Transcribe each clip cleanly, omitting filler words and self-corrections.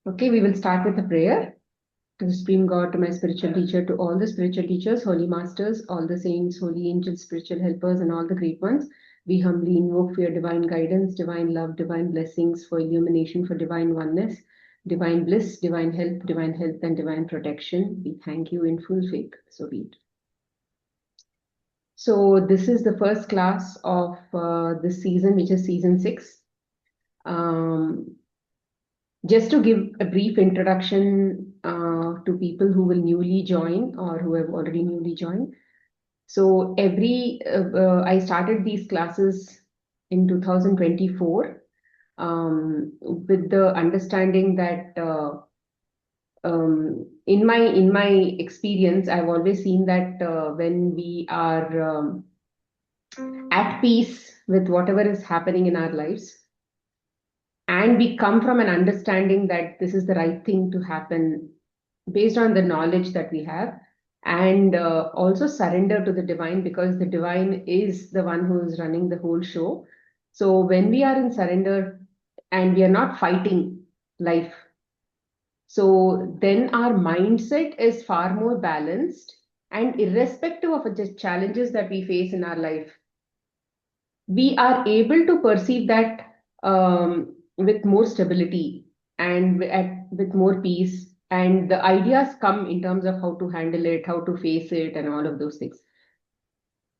Okay, we will start with a prayer. To the Supreme God, to my spiritual teacher, to all the spiritual teachers, holy masters, all the saints, holy angels, spiritual helpers, and all the great ones, we humbly invoke for your divine guidance, divine love, divine blessings, for illumination, for divine oneness, divine bliss, divine health, and divine protection. We thank you in full faith. So be it. So, this is the first class of this season, which is season six. Um, Just to give a brief introduction to people who will newly join or who have already newly joined. So I started these classes in 2024 with the understanding that in my experience, I've always seen that when we are at peace with whatever is happening in our lives, and we come from an understanding that this is the right thing to happen based on the knowledge that we have, and also surrender to the divine, because the divine is the one who is running the whole show. So when we are in surrender and we are not fighting life, so then our mindset is far more balanced, and irrespective of the challenges that we face in our life, we are able to perceive that with more stability and with more peace. And the ideas come in terms of how to handle it, how to face it, and all of those things.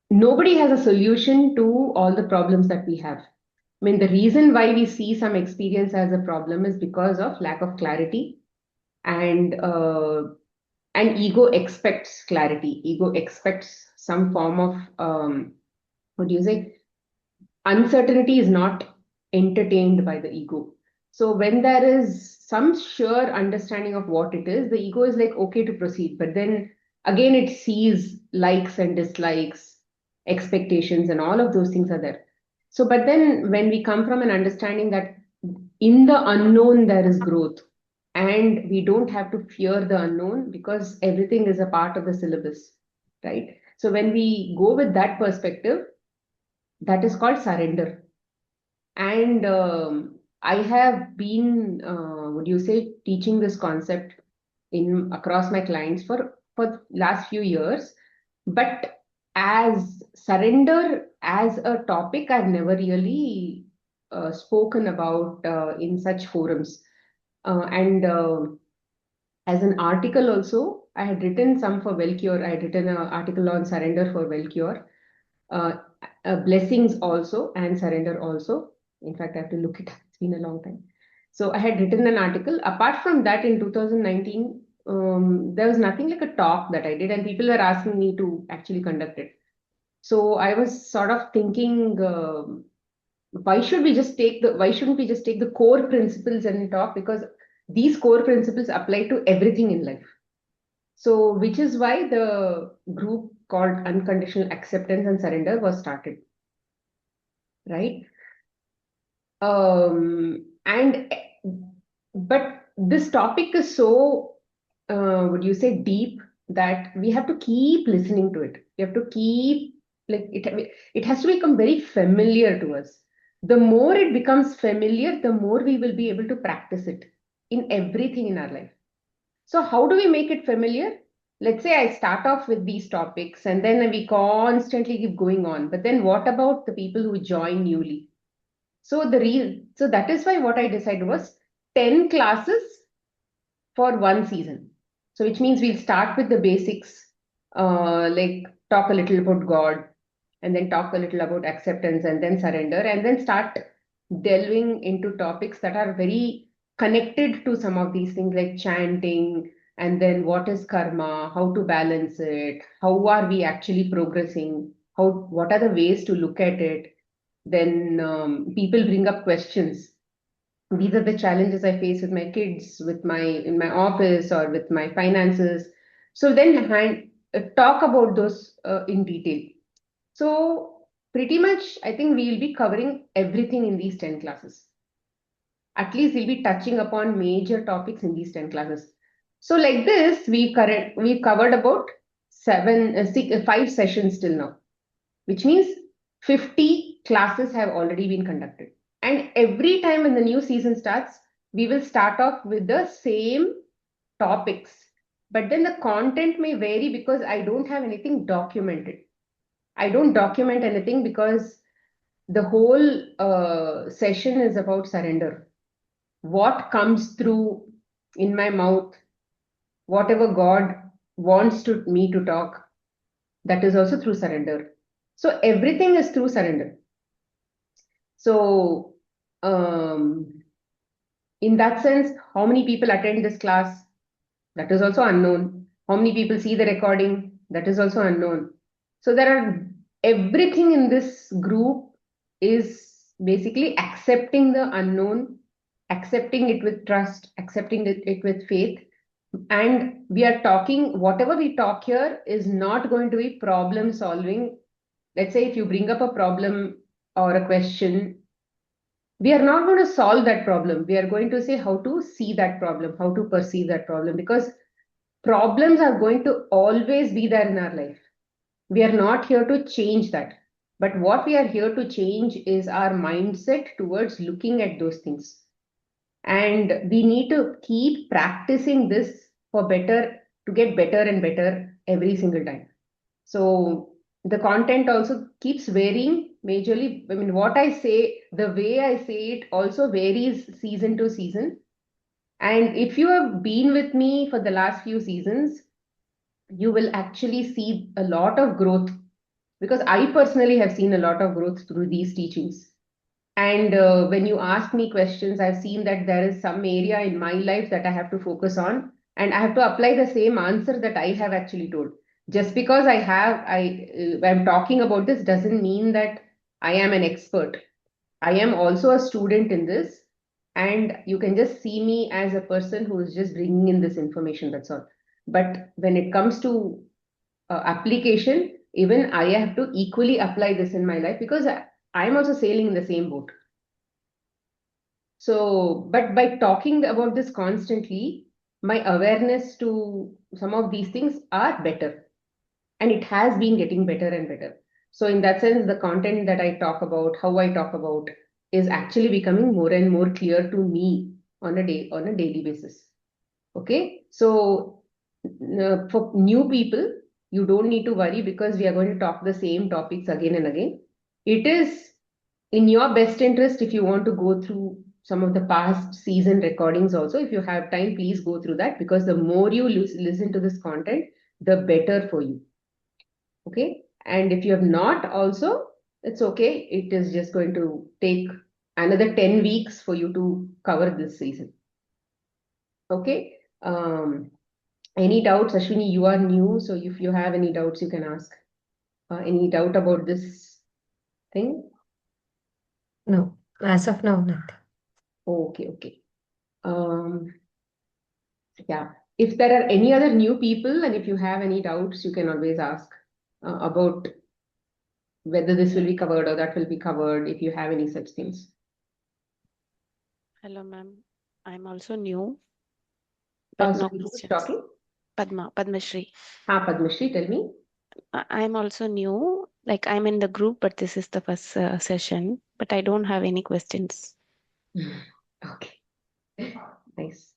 Nobody has a solution to all the problems that we have. I mean, the reason why we see some experience as a problem is because of lack of clarity, and ego expects clarity. Ego expects some form of what do you say? Uncertainty is not entertained by the ego. So when there is some sure understanding of what it is, the ego is like, okay to proceed. But then again, it sees likes and dislikes, expectations, and all of those things are there. So, but then when we come from an understanding that in the unknown there is growth, and we don't have to fear the unknown because everything is a part of the syllabus, right? So when we go with that perspective, that is called surrender. And I have been, would you say, teaching this concept in across my clients for last few years. But as surrender as a topic, I've never really spoken about in such forums. And as an article also, I had written some for Wellcure. I had written an article on surrender for Wellcure, uh, blessings also, and surrender also. In fact, I have to look it up. It's been a long time. So I had written an article. Apart from that, in 2019, there was nothing like a talk that I did, and people were asking me to actually conduct it. So I was sort of thinking, why shouldn't we just take the core principles and talk? Because these core principles apply to everything in life. So, which is why the group called Unconditional Acceptance and Surrender was started, right? And but this topic is so, would you say, deep, that we have to keep listening to it. We have to keep, like, it has to become very familiar to us. The more it becomes familiar, the more we will be able to practice it in everything in our life. So how do we make it familiar? Let's say I start off with these topics and then we constantly keep going on. But then what about the people who join newly? So that is why what I decided was 10 classes for one season. So which means we'll start with the basics, like talk a little about God, and then talk a little about acceptance, and then surrender, and then start delving into topics that are very connected to some of these things, like chanting, and then what is karma, how to balance it, how are we actually progressing, what are the ways to look at it. Then people bring up questions. These are the challenges I face with my kids, with my in my office, or with my finances. So then talk about those in detail. So pretty much, I think we'll be covering everything in these 10 classes. At least we'll be touching upon major topics in these 10 classes. So like this, we've covered about 5 sessions till now, which means 50 classes have already been conducted. And every time when the new season starts, we will start off with the same topics, but then the content may vary because I don't have anything documented. I don't document anything because the whole session is about surrender. What comes through in my mouth, whatever God wants to me to talk, that is also through surrender. So everything is through surrender. So in that sense, how many people attend this class? That is also unknown. How many people see the recording? That is also unknown. So there are everything in this group is basically accepting the unknown, accepting it with trust, accepting it with faith. And we are talking, whatever we talk here is not going to be problem solving. Let's say if you bring up a problem or a question, we are not going to solve that problem. We are going to say how to see that problem, how to perceive that problem, because problems are going to always be there in our life. We are not here to change that. But what we are here to change is our mindset towards looking at those things. And we need to keep practicing this for better, to get better and better every single time. So the content also keeps varying majorly. I mean, what I say, the way I say it also varies season to season. And if you have been with me for the last few seasons, you will actually see a lot of growth, because I personally have seen a lot of growth through these teachings. And when you ask me questions, I've seen that there is some area in my life that I have to focus on, and I have to apply the same answer that I have actually told. Just because I'm talking about this doesn't mean that I am an expert. I am also a student in this, and you can just see me as a person who is just bringing in this information. That's all. But when it comes to application, even I have to equally apply this in my life, because I'm also sailing in the same boat. So, but by talking about this constantly, my awareness to some of these things are better, and it has been getting better and better. So, in that sense, the content that I talk about, how I talk about, is actually becoming more and more clear to me on a daily basis. Okay, so for new people, you don't need to worry, because we are going to talk the same topics again and again. It is in your best interest if you want to go through some of the past season recordings also. If you have time, please go through that, because the more you listen to this content, the better for you. Okay, and if you have not also, it's okay. It is just going to take another 10 weeks for you to cover this season. Okay. Any doubts, Ashwini? You are new, so if you have any doubts, you can ask. Any doubt about this thing? No, as of now, nothing. Okay, okay. Um, yeah. If there are any other new people, and if you have any doubts, you can always ask about whether this will be covered or that will be covered, if you have any such things. Hello, ma'am. I'm also new, but no Sorry, who's questions. talking? Padmashri. Padmashri, tell me. I'm also new. Like I'm in the group, but this is the first session. But I don't have any questions. Okay, nice.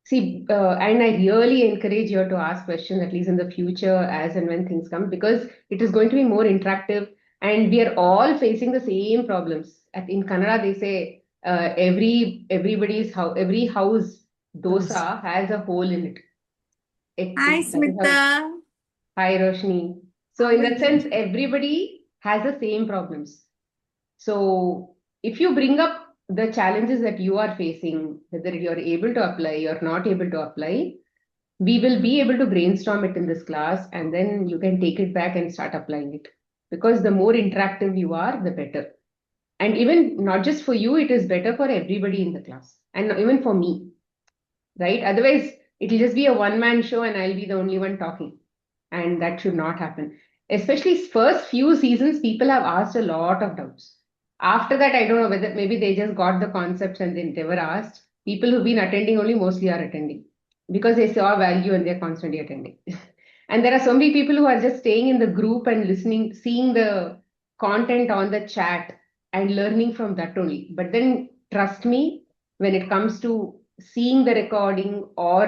See, and I really encourage you to ask questions, at least in the future, as and when things come, because it is going to be more interactive, and we are all facing the same problems. In Kannada, they say every house Those. dosa has a hole in it. Hi, That is how. Smita. Hi, Roshni. So How in are that you? sense, everybody has the same problems. So if you bring up the challenges that you are facing, whether you're able to apply or not able to apply, we will be able to brainstorm it in this class, and then you can take it back and start applying it. Because the more interactive you are, the better. And even not just for you, it is better for everybody in the class, and even for me, right? Otherwise, it'll just be a one-man show and I'll be the only one talking. And that should not happen. Especially first few seasons, people have asked a lot of doubts. After that, I don't know whether maybe they just got the concepts and they never asked. People who've been attending only mostly are attending because they saw value and they're constantly attending. And there are so many people who are just staying in the group and listening, seeing the content on the chat and learning from that only. But then trust me, when it comes to seeing the recording or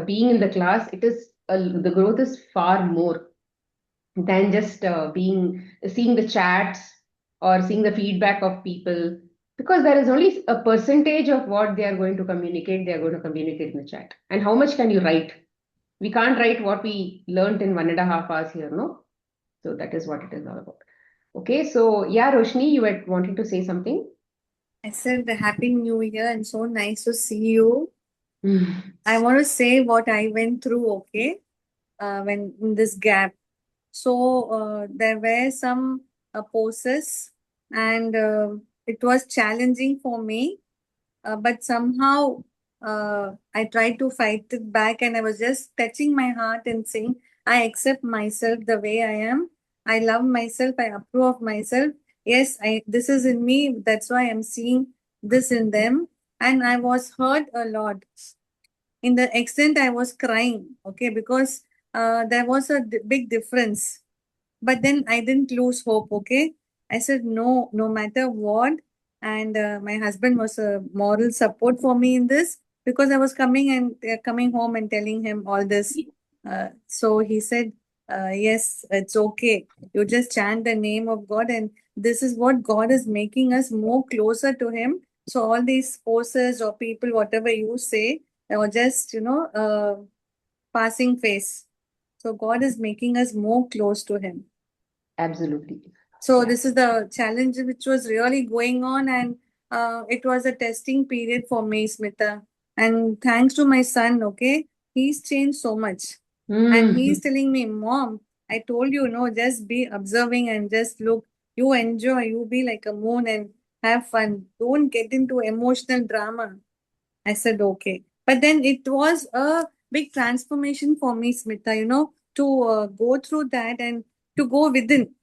being in the class, it is the growth is far more than just being seeing the chats or seeing the feedback of people, because there is only a percentage of what they are going to communicate, they are going to communicate in the chat. And how much can you write? We can't write what we learned in 1.5 hours here, no? So that is what it is all about. Okay, so yeah, Roshni, you were wanting to say something. I said Happy New Year and so nice to see you. Mm. I want to say what I went through, okay, when in this gap. So there were some poses, and it was challenging for me. But somehow I tried to fight it back, and I was just touching my heart and saying, I accept myself the way I am. I love myself. I approve of myself. Yes, this is in me. That's why I'm seeing this in them. And I was hurt a lot. In the extent I was crying, okay, because there was a big difference. But then I didn't lose hope, okay? I said, no, no matter what. And my husband was a moral support for me in this, because I was coming home and telling him all this. So he said, yes, it's okay. You just chant the name of God, and this is what God is making us more closer to Him. So all these forces or people, whatever you say, or just, passing phase. So God is making us more close to Him. Absolutely. So Yeah. this is the challenge which was really going on, and it was a testing period for me, Smita. And thanks to my son, okay, he's changed so much, and he's Mm. telling me, Mom, I told you, no, just be observing and just look. You enjoy, you be like a moon and have fun. Don't get into emotional drama. I said, okay. But then it was a big transformation for me, Smita, to go through that and to go within,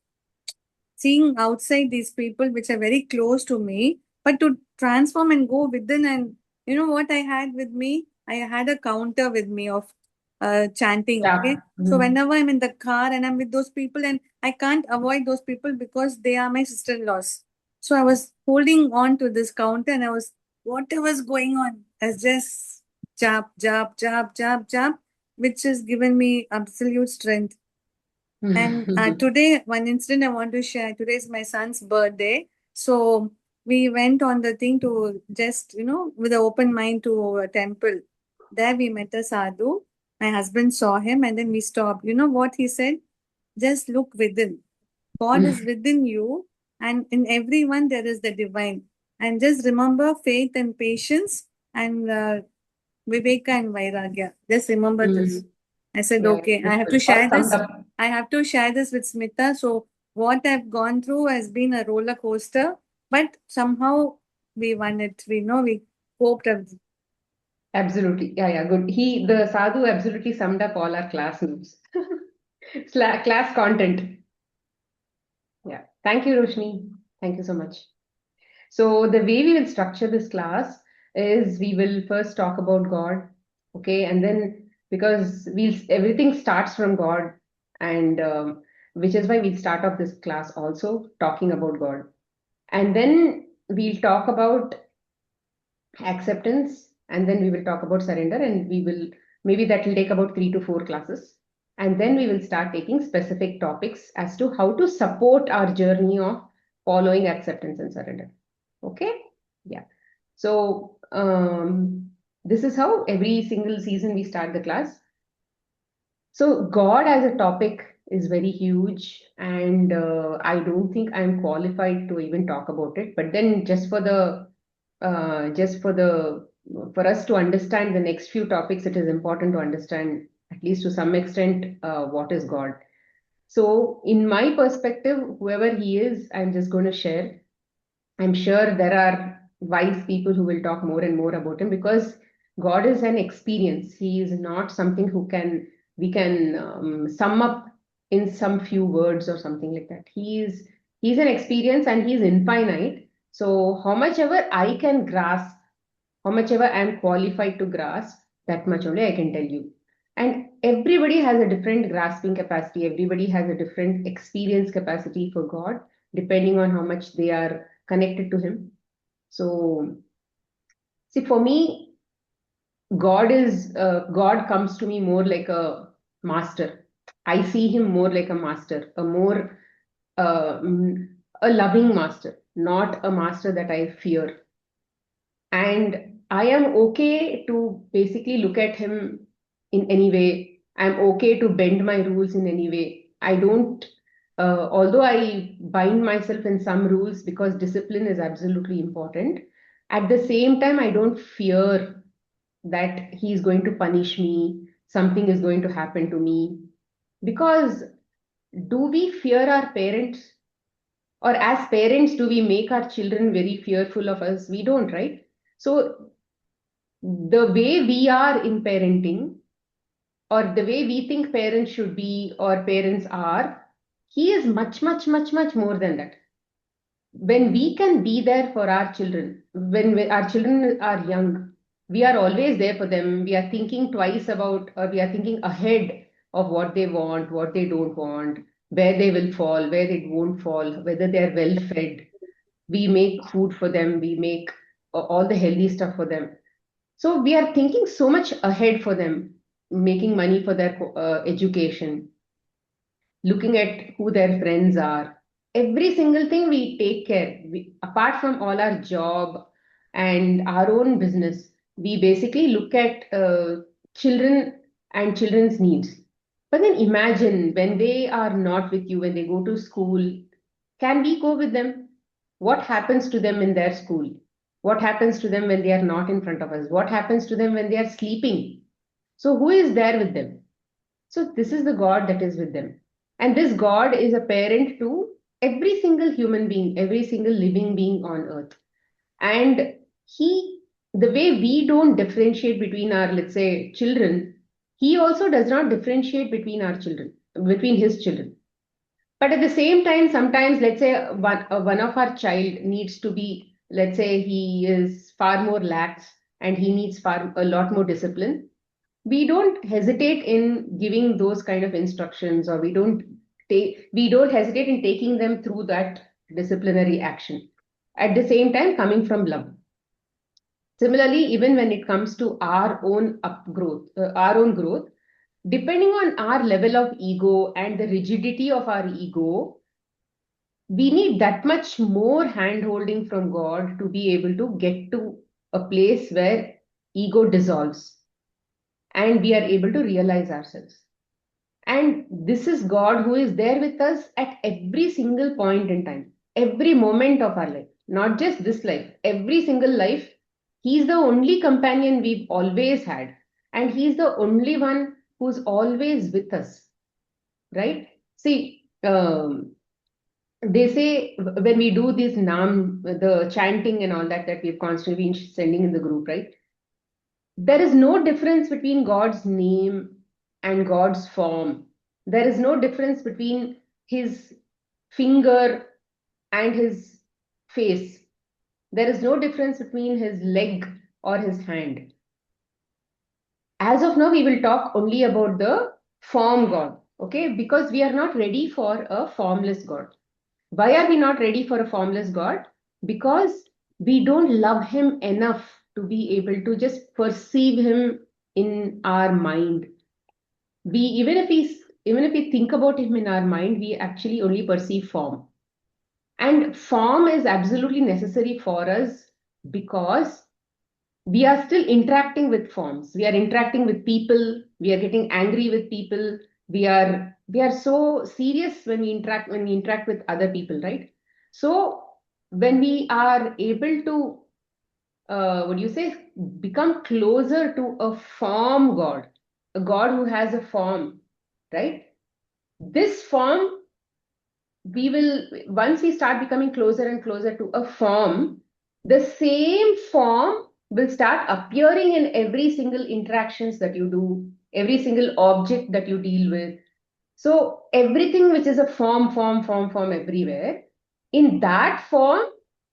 seeing outside these people which are very close to me, but to transform and go within. And you know what I had with me? I had a counter with me of chanting, Yeah. okay? So Mm. whenever I'm in the car and I'm with those people, and I can't avoid those people because they are my sister-in-laws. So I was holding on to this counter, and I was, whatever's going on, as just jab, jab, jab, jab, jab, which has given me absolute strength. And today, one incident I want to share. Today is my son's birthday. So we went on the thing to just, with an open mind to a temple. There we met a sadhu. My husband saw him, and then we stopped. You know what he said? Just look within. God is within you, and in everyone there is the divine. And just remember faith and patience, and Viveka and Vairagya. Just remember this. Mm. I said, Yeah, okay, I have beautiful. to All share summed this. up. I have to share this with Smita. So what I've gone through has been a roller coaster, but somehow we won it. We know we coped up. Absolutely. Yeah, yeah, good. The sadhu absolutely summed up all our class notes. Class content. Yeah. Thank you, Roshni. Thank you so much. So the way we will structure this class is we will first talk about God, okay, and then because everything starts from God, and which is why we'll start off this class also talking about God, and then we'll talk about acceptance, and then we will talk about surrender, and we will maybe that will take about 3 to 4 classes, and then we will start taking specific topics as to how to support our journey of following acceptance and surrender. Okay. Yeah. So this is how every single season we start the class. So God as a topic is very huge, and I don't think I'm qualified to even talk about it. But then, just for us to understand the next few topics, it is important to understand at least to some extent what is God. So, in my perspective, whoever he is, I'm just going to share. I'm sure there are wise people who will talk more and more about him, because God is an experience. He is not something who can we can sum up in some few words or something like that. He's an experience, and he's infinite. So how much ever I can grasp, how much ever I'm qualified to grasp, that much only I can tell you. And everybody has a different grasping capacity. Everybody has a different experience capacity for God, depending on how much they are connected to him. So See, for me, God comes to me more like a master. I see him more like a master, uh, mm, a loving master, not a master that I fear. And I am okay to basically look at him in any way. I'm okay to bend my rules in any way. I don't, although I bind myself in some rules because discipline is absolutely important. At the same time, I don't fear that he is going to punish me, something is going to happen to me. Because do we fear our parents? Or as parents, do we make our children very fearful of us? We don't, right? So the way we are in parenting, or the way we think parents should be or parents are, he is much, much, much, much more than that. When we can be there for our children, when our children are young, we are always there for them. We are thinking twice about, or we are thinking ahead of what they want, what they don't want, where they will fall, where they won't fall, whether they are well fed. We make food for them, we make all the healthy stuff for them. So we are thinking so much ahead for them, making money for their education, looking at who their friends are. Every single thing we take care. Apart from all our job and our own business, we basically look at children and children's needs. But then imagine when they are not with you, when they go to school, can we go with them? What happens to them in their school? What happens to them when they are not in front of us? What happens to them when they are sleeping? So, who is there with them? So, this is the God that is with them. And this God is a parent to every single human being, every single living being on earth. And he, the way we don't differentiate between our, let's say, children, he also does not differentiate between our children, between his children. But at the same time, sometimes, let's say, one of our child needs to be, let's say, he is far more lax and he needs a lot more discipline. We don't hesitate in giving those kind of instructions, or we don't hesitate in taking them through that disciplinary action. At the same time, coming from love. Similarly, even when it comes to our own our own growth, depending on our level of ego and the rigidity of our ego, we need that much more hand holding from God to be able to get to a place where ego dissolves and we are able to realize ourselves. And this is God who is there with us at every single point in time, every moment of our life, not just this life, every single life. He's the only companion we've always had, and He's the only one who's always with us, right? See, they say when we do this nam, the chanting and all that we've constantly been sending in the group, right? There is no difference between God's name and God's form. There is no difference between his finger and his face. There is no difference between his leg or his hand. As of now, we will talk only about the form God, okay? Because we are not ready for a formless God. Why are we not ready for a formless God? Because we don't love him enough to be able to just perceive him in our mind. We even if we think about him in our mind, we actually only perceive form. And form is absolutely necessary for us because we are still interacting with forms. We are interacting with people. We are getting angry with people. We are so serious when we interact with other people, right? So when we are able to what do you say, become closer to a form God, a God who has a form, right? This form, we will, once we start becoming closer and closer to a form, the same form will start appearing in every single interactions that you do, every single object that you deal with. So everything which is a form everywhere, in that form,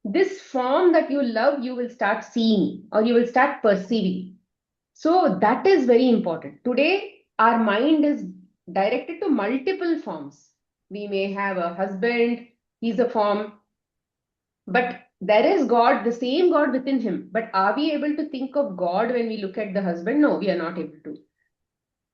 this form that you love, you will start seeing or you will start perceiving. So that is very important. Today, our mind is directed to multiple forms. We may have a husband, he's a form, but There is God, the same God within him. But are we able to think of God when we look at the husband? No, we are not able to.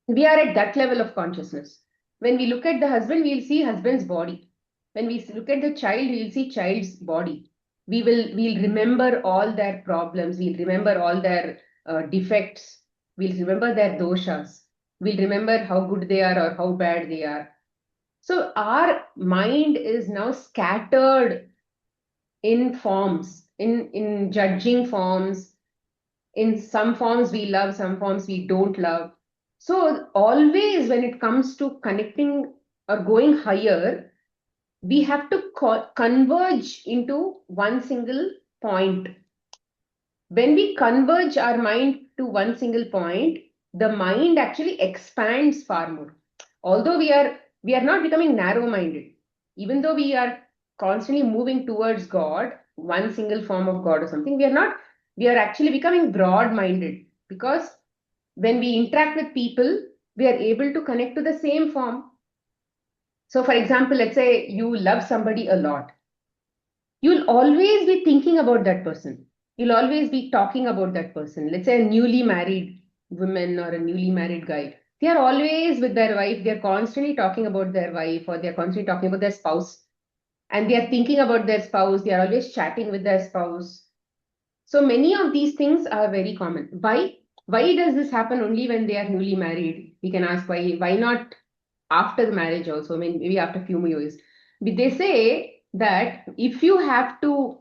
We are at that level of consciousness. When we look at the husband, we'll see husband's body. When we look at the child, we'll see child's body. We'll remember all their problems. We'll remember all their defects. We'll remember their doshas. We'll remember how good they are or how bad they are. So our mind is now scattered in forms, in judging forms. In some forms we love, some forms we don't love. So always when it comes to connecting or going higher, we have to converge into one single point. When we converge our mind to one single point, the mind actually expands far more. Although we are not becoming narrow minded, even though we are constantly moving towards God, one single form of God or something, we are actually becoming broad minded, because when we interact with people, we are able to connect to the same form. So for example, let's say you love somebody a lot, you'll always be thinking about that person. You'll always be talking about that person. Let's say a newly married woman or a newly married guy. They are always with their wife. They're constantly talking about their wife, or they're constantly talking about their spouse. And they are thinking about their spouse. They are always chatting with their spouse. So many of these things are very common. Why does this happen only when they are newly married? We can ask why. Why not after the marriage also? I mean, maybe after a few more years. But they say that if you have to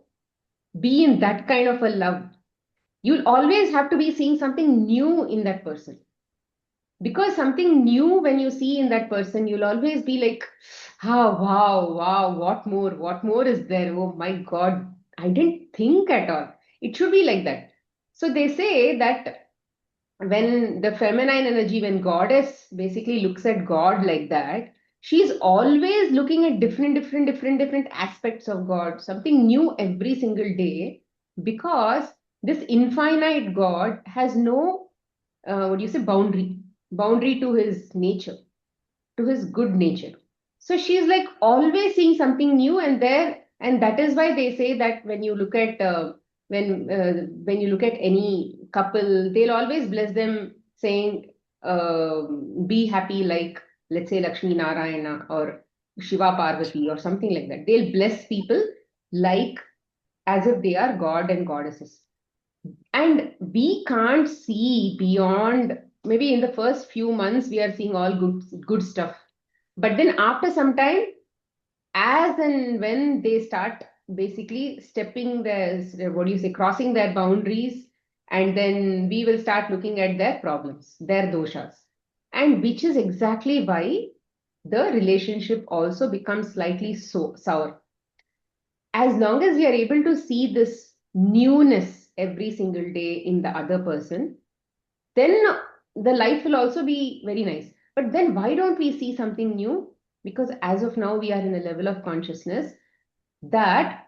be in that kind of a love, you'll always have to be seeing something new in that person. Because something new, when you see in that person, you'll always be like, oh, wow, what more is there? Oh my God, I didn't think at all. It should be like that. So they say that when the feminine energy, when goddess basically looks at God like that, she's always looking at different aspects of God, something new every single day, because this infinite God has no, what do you say, boundary to his nature, to his good nature. So she's like always seeing something new, and that is why they say that when you look at when you look at any couple, they'll always bless them, saying, "Be happy," like let's say Lakshmi Narayana or Shiva Parvati or something like that. They'll bless people like as if they are God and goddesses. And we can't see beyond, maybe in the first few months we are seeing all good stuff, but then after some time, as and when they start basically stepping their, what do you say, crossing their boundaries, and then we will start looking at their problems, their doshas, and which is exactly why the relationship also becomes slightly sour. As long as we are able to see this newness every single day in the other person, then the life will also be very nice. But then why don't we see something new? Because as of now, we are in a level of consciousness that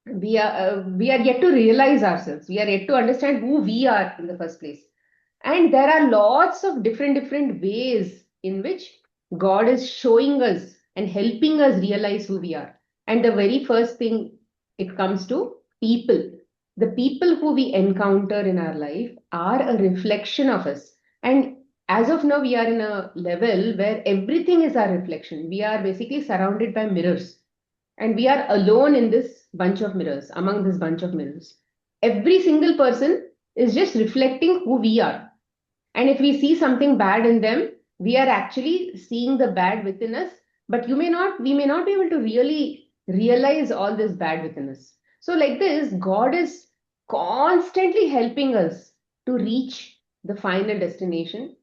we are yet to realize ourselves. We are yet to understand who we are in the first place. And there are lots of different ways in which God is showing us and helping us realize who we are. And the very first thing, it comes to people. The people who we encounter in our life are a reflection of us. And as of now, we are in a level where everything is our reflection. We are basically surrounded by mirrors, and we are alone in this bunch of mirrors, among this bunch of mirrors. Every single person is just reflecting who we are. And if we see something bad in them, we are actually seeing the bad within us, but we may not be able to really realize all this bad within us. So like this, God is constantly helping us to reach the final destination.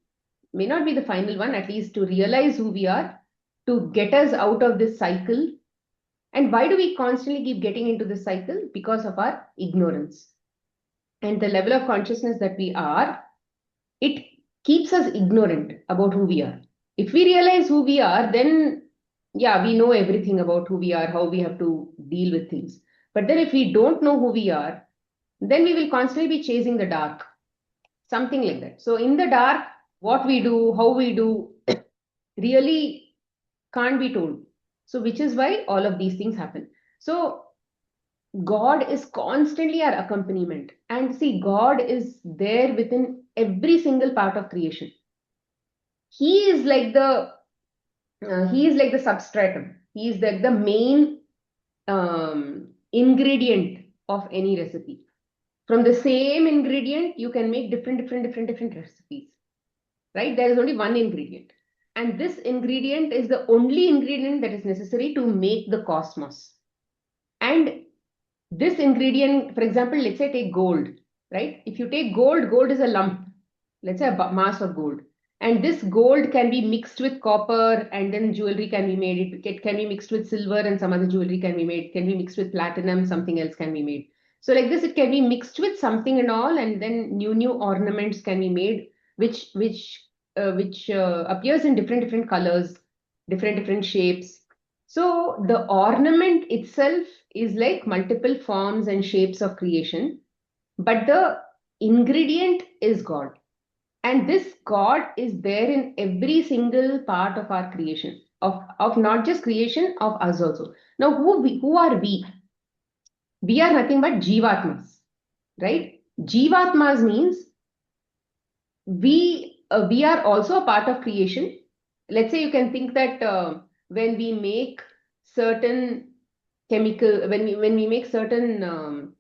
May not be the final one, at least to realize who we are, to get us out of this cycle. And why do we constantly keep getting into this cycle? Because of our ignorance. And the level of consciousness that we are, it keeps us ignorant about who we are. If we realize who we are, then yeah, we know everything about who we are, how we have to deal with things. But then if we don't know who we are, then we will constantly be chasing the dark, something like that. So in the dark, what we do, how we do, really can't be told. So which is why all of these things happen. So God is constantly our accompaniment. And see, God is there within every single part of creation. He is like the substratum. He is like the main ingredient of any recipe. From the same ingredient, you can make different recipes, right? There is only one ingredient. And this ingredient is the only ingredient that is necessary to make the cosmos. And this ingredient, for example, let's say take gold, right? If you take gold, gold is a lump, let's say a mass of gold. And this gold can be mixed with copper and then jewelry can be made. It can be mixed with silver and some other jewelry can be made. It can be mixed with platinum, something else can be made. So like this, it can be mixed with something and all, and then new ornaments can be made, which appears in different colors, different shapes. So the ornament itself is like multiple forms and shapes of creation, but the ingredient is God. And this God is there in every single part of our creation, of not just creation, of us also. Now, who are we? We are nothing but Jivatmas, right? Jivatmas means we are also a part of creation. Let's say you can think that when we make certain chemical, when we make certain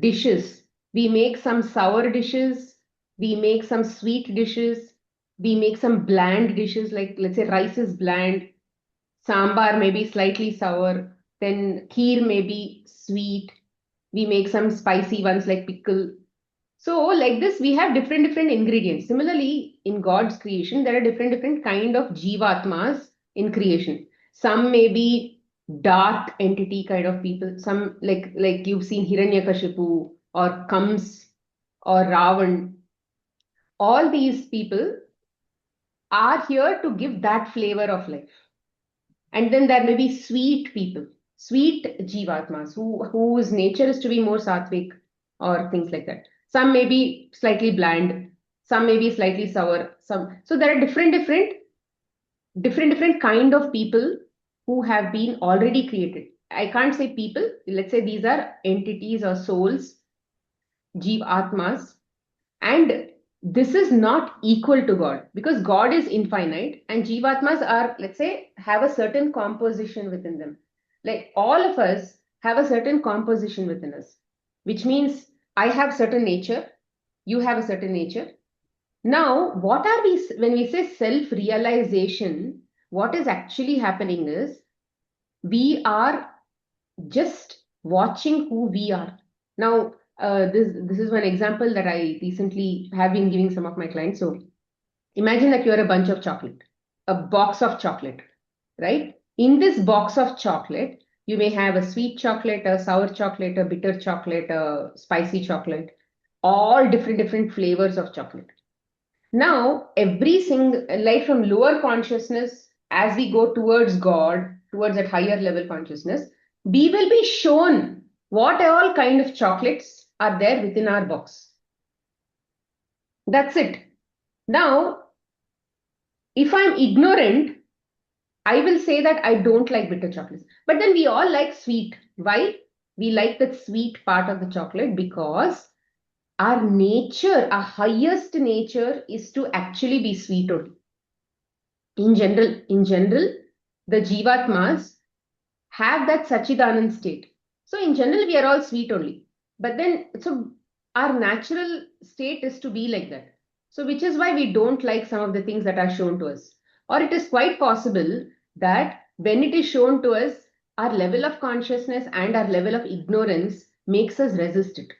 dishes, we make some sour dishes, we make some sweet dishes, we make some bland dishes, like let's say rice is bland, sambar may be slightly sour, then kheer may be sweet, we make some spicy ones like pickle. So like this, we have different ingredients. Similarly, in God's creation, there are different kind of jivatmas in creation. Some may be dark entity kind of people. Some like you've seen Hiranyakashipu or Kams or Ravan. All these people are here to give that flavor of life. And then there may be sweet people, sweet jivatmas, whose nature is to be more sattvic or things like that. Some may be slightly bland, some may be slightly sour. So there are different kind of people who have been already created. I can't say people. Let's say these are entities or souls, jivatmas, and this is not equal to God because God is infinite and Jivatmas are, let's say, have a certain composition within them. Like all of us have a certain composition within us, which means I have certain nature, you have a certain nature. Now, what are we, when we say self realization, what is actually happening is we are just watching who we are. Now, this is one example that I recently have been giving some of my clients. So imagine that you're a bunch of chocolate, a box of chocolate, right? In this box of chocolate, you may have a sweet chocolate, a sour chocolate, a bitter chocolate, a spicy chocolate, all different flavors of chocolate. Now, every single, like from lower consciousness, as we go towards God, towards that higher level consciousness, we will be shown what all kind of chocolates are there within our box. That's it. Now, if I'm ignorant, I will say that I don't like bitter chocolates. But then we all like sweet. Why? We like that sweet part of the chocolate because our nature, our highest nature is to actually be sweet only. In general, the Jivatmas have that Sachidanand state. So in general, we are all sweet only. But then, so our natural state is to be like that. So which is why we don't like some of the things that are shown to us. Or it is quite possible that when it is shown to us, our level of consciousness and our level of ignorance makes us resist it.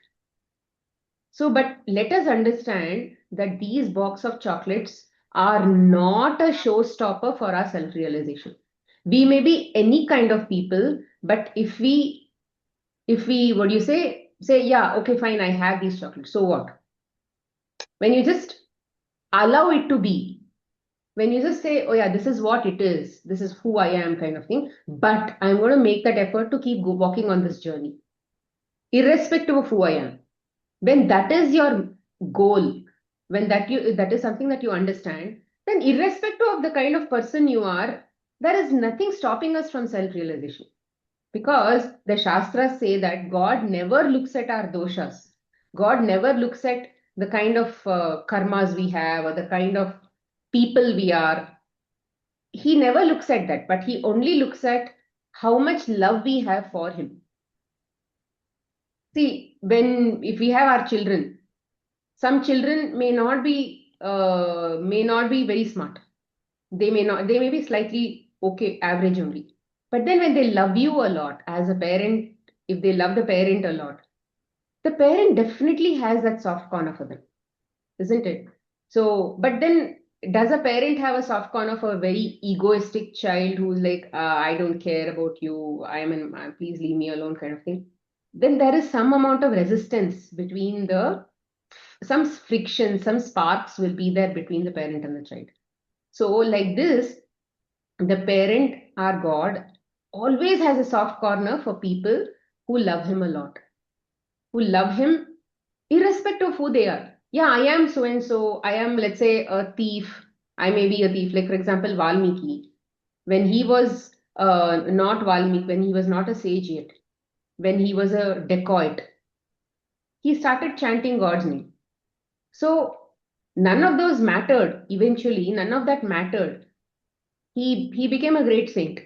So, but let us understand that these box of chocolates are not a showstopper for our self-realization. We may be any kind of people, but if we, what do you say, yeah, okay, fine, I have these chocolates. So what? When you just allow it to be, when you just say, oh yeah, this is what it is, this is who I am kind of thing, but I'm going to make that effort to keep walking on this journey, irrespective of who I am. When that is your goal, when that is something that you understand, then irrespective of the kind of person you are, there is nothing stopping us from self-realization. Because the Shastras say that God never looks at our doshas. God never looks at the kind of karmas we have or the kind of people we are. He never looks at that, but he only looks at how much love we have for him. See, if we have our children, some children may not be very smart. They may be slightly okay, average only. But then when they love you a lot as a parent, if they love the parent a lot, the parent definitely has that soft corner for them, isn't it? So, but then does a parent have a soft corner for a very egoistic child who's like, I don't care about you, please leave me alone kind of thing? Then there is some amount of resistance between some friction, some sparks will be there between the parent and the child. So, like this, the parent, our God, always has a soft corner for people who love him a lot, who love him irrespective of who they are. Yeah, I am so and so. I am, let's say, a thief. I may be a thief. Like, for example, Valmiki, when he was not Valmiki, when he was not a sage yet, when he was a dacoit, he started chanting God's name. So, none of those mattered eventually, none of that mattered. He became a great saint.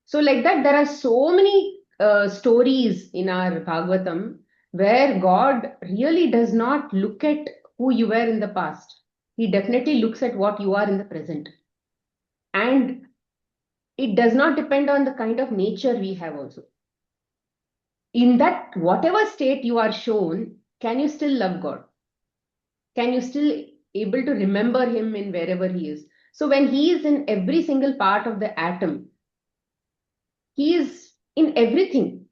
So, like that, there are so many stories in our Bhagavatam where God really does not look at who you were in the past. He definitely looks at what you are in the present. And it does not depend on the kind of nature we have also. In that, whatever state you are shown, can you still love God? Can you still able to remember him in wherever he is? So when he is in every single part of the atom, he is in everything.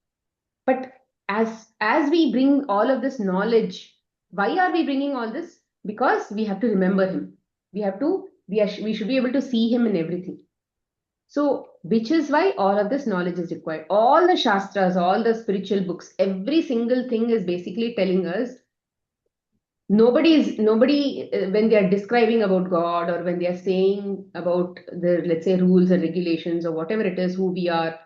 But as we bring all of this knowledge, why are we bringing all this? Because we have to remember him. We should be able to see him in everything. So, which is why all of this knowledge is required. All the Shastras, all the spiritual books, every single thing is basically telling us nobody when they are describing about God or when they are saying about the, let's say, rules and regulations or whatever it is, who we are,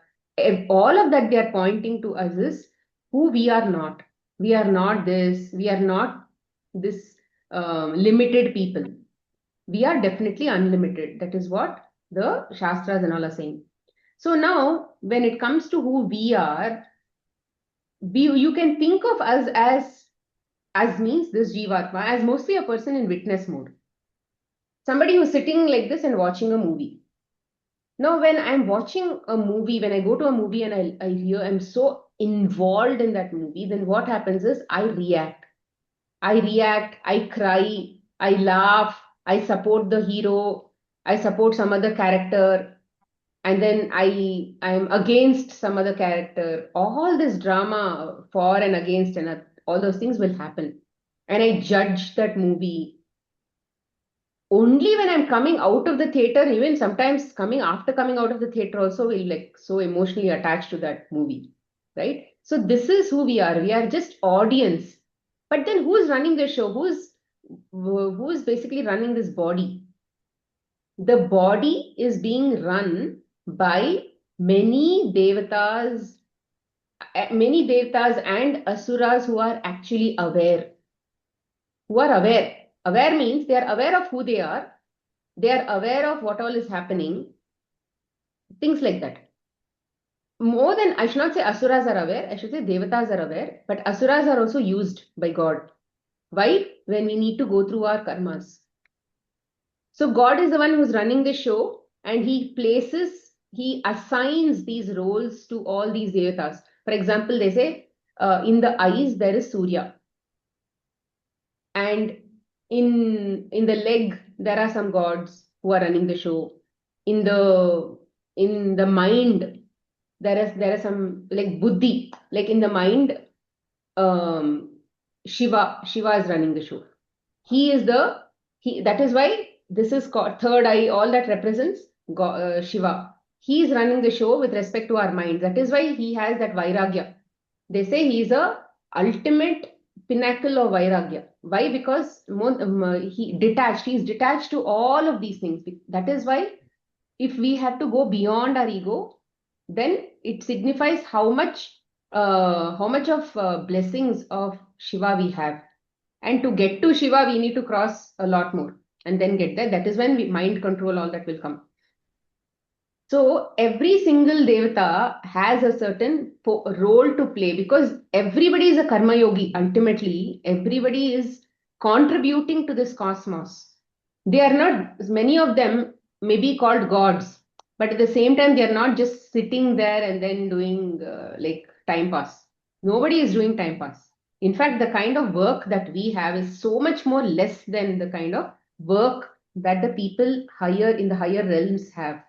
all of that they are pointing to us is who we are not. We are not this. We are not this limited people. We are definitely unlimited. That is what the Shastras and all are saying. So now, when it comes to who we are, you can think of us as means this Jivatma as mostly a person in witness mode. Somebody who's sitting like this and watching a movie. Now, when I'm watching a movie, when I go to a movie and I hear I'm so involved in that movie, then what happens is I react. I cry, I laugh, I support the hero, I support some other character, and then I'm against some other character. All this drama for and against and all those things will happen. And I judge that movie only when I'm coming out of the theater, even sometimes coming out of the theater also will like so emotionally attached to that movie, right? So this is who we are. We are just audience. But then who's running the show? Who's basically running this body? The body is being run by many devatas and asuras who are actually aware. Who are aware. Aware means they are aware of who they are. They are aware of what all is happening. Things like that. More than, I should not say asuras are aware, I should say devatas are aware, but asuras are also used by God. Why? When we need to go through our karmas. So God is the one who's running the show and he assigns these roles to all these devatas. For example, they say in the eyes there is Surya. And in the leg there are some gods who are running the show. In the mind there is some like buddhi, like in the mind, um, Shiva is running the show. That is why this is called third eye, all that represents Shiva. He is running the show with respect to our minds. That is why he has that vairagya. They say he is a ultimate pinnacle of vairagya. Why? Because he is detached to all of these things. That is why if we have to go beyond our ego, then it signifies how much of blessings of Shiva we have. And to get to Shiva, we need to cross a lot more and then get there. That is when mind control, all that will come. So every single devata has a certain role to play because everybody is a karma yogi. Ultimately, everybody is contributing to this cosmos. They are not, many of them may be called gods, but at the same time, they are not just sitting there and then doing like time pass. Nobody is doing time pass. In fact, the kind of work that we have is so much more less than the kind of work that the people higher in the higher realms have,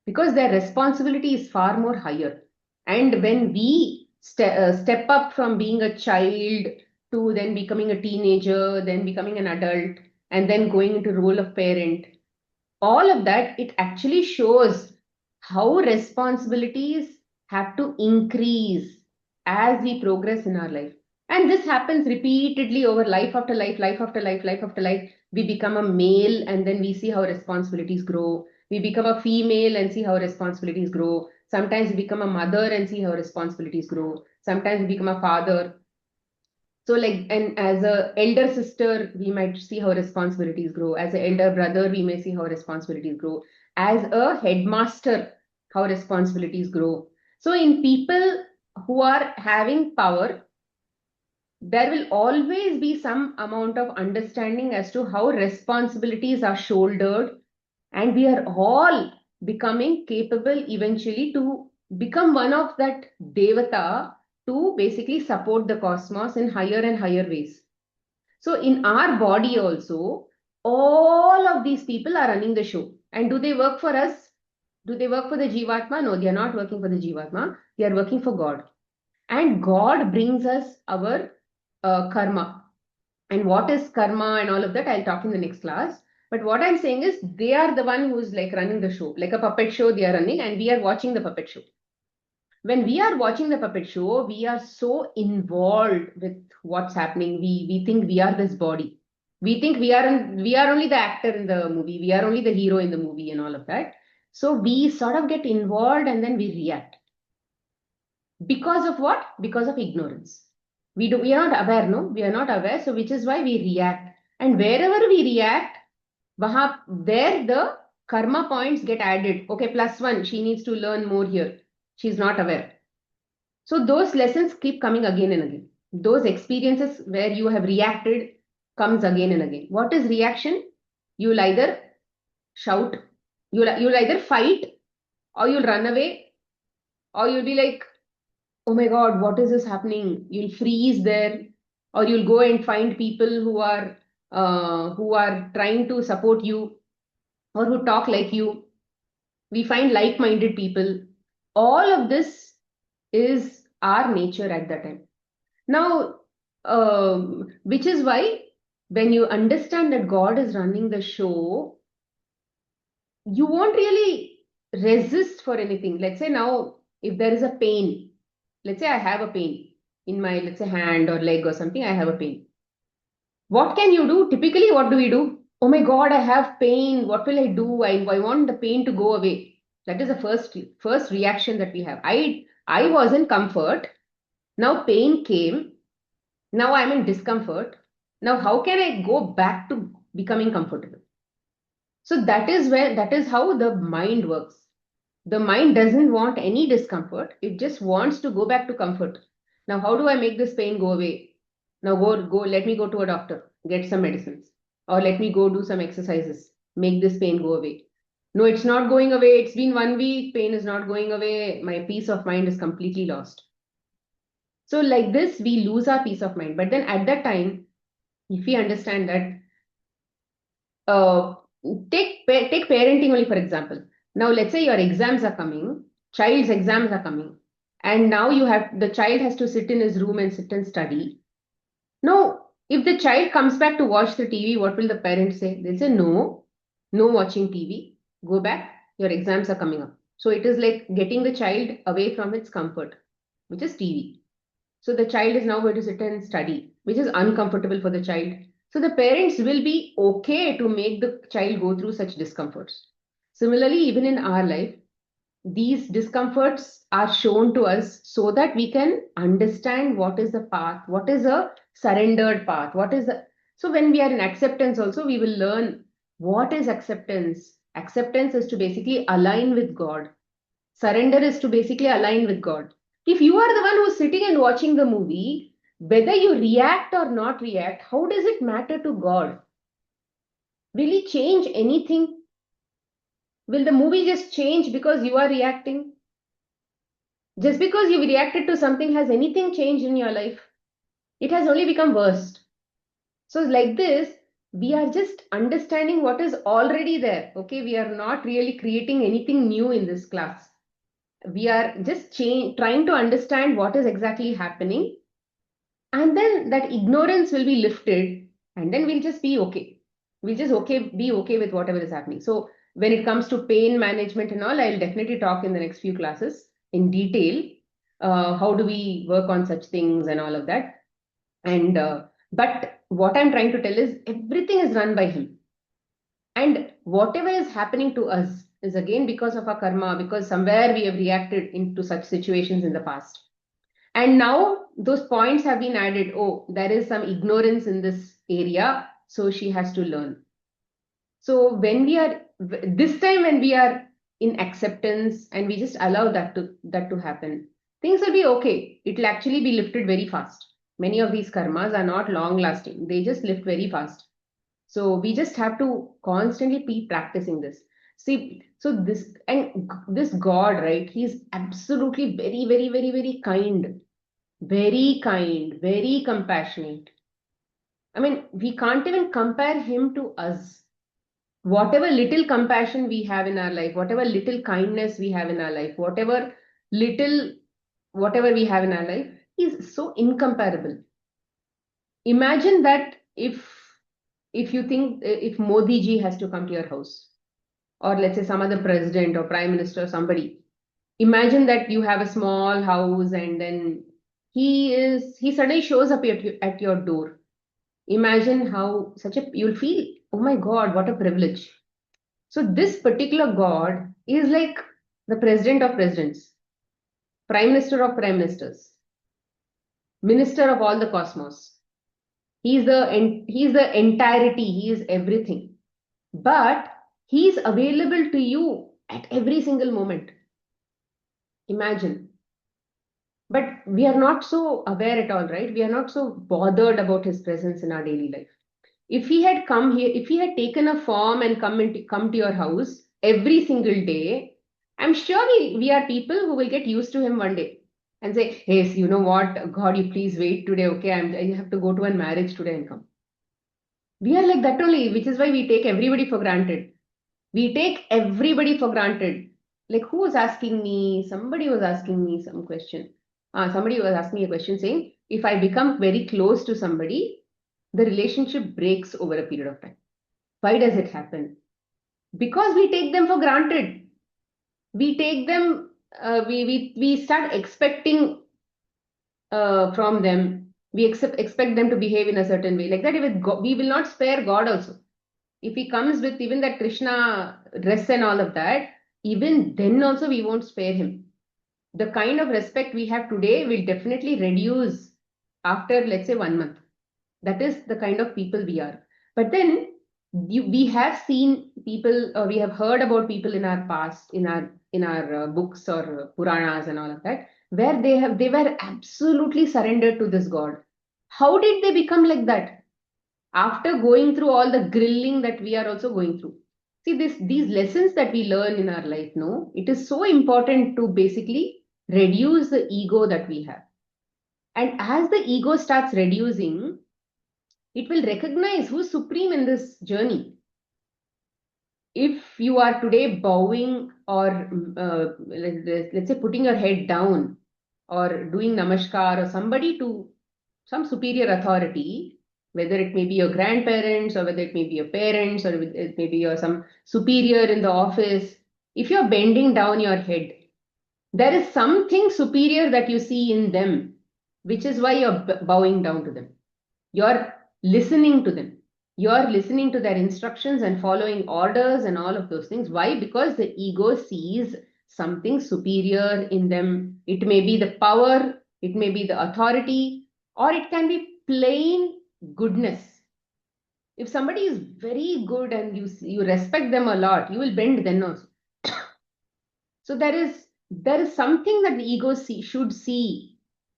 because their responsibility is far more higher. And when we step up from being a child to then becoming a teenager, then becoming an adult, and then going into role of parent, all of that, it actually shows how responsibilities have to increase as we progress in our life. And this happens repeatedly over life after life, life after life, life after life. We become a male and then we see how responsibilities grow. We become a female and see how responsibilities grow. Sometimes we become a mother and see how responsibilities grow. Sometimes we become a father. So like, and as a elder sister, we might see how responsibilities grow. As an elder brother, we may see how responsibilities grow. As a headmaster, how responsibilities grow. So in people who are having power, there will always be some amount of understanding as to how responsibilities are shouldered, and we are all becoming capable eventually to become one of that devata to basically support the cosmos in higher and higher ways. So in our body also, all of these people are running the show. And do they work for us? Do they work for the Jivatma? No, they are not working for the Jivatma. They are working for God. And God brings us our karma. And what is karma and all of that, I'll talk in the next class. But what I'm saying is they are the one who's like running the show. Like a puppet show, they are running and we are watching the puppet show. When we are watching the puppet show, we are so involved with what's happening. We think we are this body. We think we are only the actor in the movie. We are only the hero in the movie and all of that. So we sort of get involved and then we react. Because of what? Because of ignorance. We are not aware, no? We are not aware. So which is why we react. And wherever we react, there the karma points get added. Okay, +1. She needs to learn more here. She's not aware. So those lessons keep coming again and again. Those experiences where you have reacted comes again and again. What is reaction? You'll either shout, you'll either fight, or you'll run away, or you'll be like, oh my God, what is this happening? You'll freeze there, or you'll go and find people who are trying to support you or who talk like you. We find like-minded people. All of this is our nature at that time. Now, which is why when you understand that God is running the show, you won't really resist for anything. Let's say now, if there is a pain, let's say I have a pain in my, let's say, hand or leg or something, I have a pain. What can you do? Typically, what do we do? Oh my God, I have pain. What will I do? I want the pain to go away. That is the first reaction that we have. I was in comfort. Now pain came. Now I'm in discomfort. Now, how can I go back to becoming comfortable? So that is how the mind works. The mind doesn't want any discomfort. It just wants to go back to comfort. Now, how do I make this pain go away? Now let me go to a doctor, get some medicines, or let me go do some exercises, make this pain go away. No, it's not going away. It's been 1 week, pain is not going away. My peace of mind is completely lost. So like this, we lose our peace of mind. But then at that time, if we understand that, uh, take parenting only for example. Now let's say your exams are coming, child's exams are coming, and now the child has to sit in his room and sit and study. Now, if the child comes back to watch the TV, what will the parents say? They'll say, no, no watching TV. Go back. Your exams are coming up. So it is like getting the child away from its comfort, which is TV. So the child is now going to sit and study, which is uncomfortable for the child. So the parents will be okay to make the child go through such discomforts. Similarly, even in our life, these discomforts are shown to us so that we can understand what is the path, what is a surrendered path, what is the. So when we are in acceptance also, we will learn what is acceptance. Acceptance is to basically align with God. Surrender is to basically align with God. If you are the one who's sitting and watching the movie, whether you react or not react, how does it matter to God? Will He change anything? Will the movie just change because you are reacting? Just because you reacted to something, has anything changed in your life? It has only become worse. So, like this, we are just understanding what is already there. Okay, we are not really creating anything new in this class. We are just trying to understand what is exactly happening, and then that ignorance will be lifted, and then we'll just be okay. We'll just be okay with whatever is happening. So, when it comes to pain management and all, I'll definitely talk in the next few classes in detail. How do we work on such things and all of that? And but what I'm trying to tell is everything is run by Him, and whatever is happening to us is again because of our karma, because somewhere we have reacted into such situations in the past. And now those points have been added. Oh, there is some ignorance in this area, so she has to learn. So when we are this time, when we are in acceptance and we just allow that to happen, things will be okay. It will actually be lifted very fast. Many of these karmas are not long lasting. They just lift very fast. So we just have to constantly be practicing this. See, so this God, right? He's absolutely very, very, very, very compassionate. I mean, we can't even compare him to us. Whatever little compassion we have in our life, whatever little kindness we have in our life, little, whatever we have in our life, is so incomparable. Imagine that if you think if Modi ji has to come to your house, or let's say some other president or prime minister or somebody, imagine that you have a small house and then he suddenly shows up at your door. Imagine how you'll feel, oh my God, what a privilege. So this particular God is like the president of presidents, prime minister of prime ministers, minister of all the cosmos. He's the entirety, he is everything. But he's available to you at every single moment. Imagine. But we are not so aware at all, right? We are not so bothered about his presence in our daily life. If he had come here, if he had taken a form and come to your house every single day, I'm sure we are people who will get used to him one day and say, hey, you know what, God, you please wait today, okay? I have to go to a marriage today and come. We are like that only, which is why we take everybody for granted. We take everybody for granted. Like, who was asking me? Somebody was asking me some question. Somebody was asking me a question saying, if I become very close to somebody, the relationship breaks over a period of time. Why does it happen? Because we take them for granted. We take them, we start expecting from them. We expect them to behave in a certain way. Like that, we will not spare God also. If he comes with even that Krishna dress and all of that, even then also we won't spare him. The kind of respect we have today will definitely reduce after, let's say, 1 month. That is the kind of people we are. But then we have seen people, or we have heard about people in our past, in our books or Puranas and all of that, where they were absolutely surrendered to this God. How did they become like that? After going through all the grilling that we are also going through. See, these lessons that we learn in our life, no, it is so important to basically reduce the ego that we have. And as the ego starts reducing, it will recognize who's supreme in this journey. If you are today bowing or let's say putting your head down or doing namaskar or somebody to some superior authority, whether it may be your grandparents or whether it may be your parents or it may be your some superior in the office, if you're bending down your head, there is something superior that you see in them, which is why you're bowing down to them. You're listening to them. You're listening to their instructions and following orders and all of those things. Why? Because the ego sees something superior in them. It may be the power, it may be the authority, or it can be plain goodness. If somebody is very good and you respect them a lot, you will bend then also. So there is something that the ego should see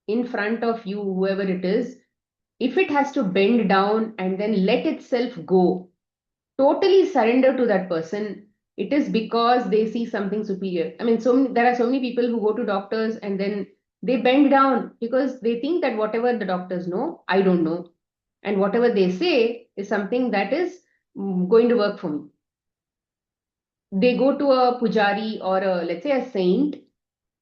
in front of you, whoever it is. If it has to bend down and then let itself go, totally surrender to that person, it is because they see something superior. I mean, there are so many people who go to doctors and then they bend down because they think that whatever the doctors know, I don't know. And whatever they say is something that is going to work for me. They go to a pujari or let's say a saint,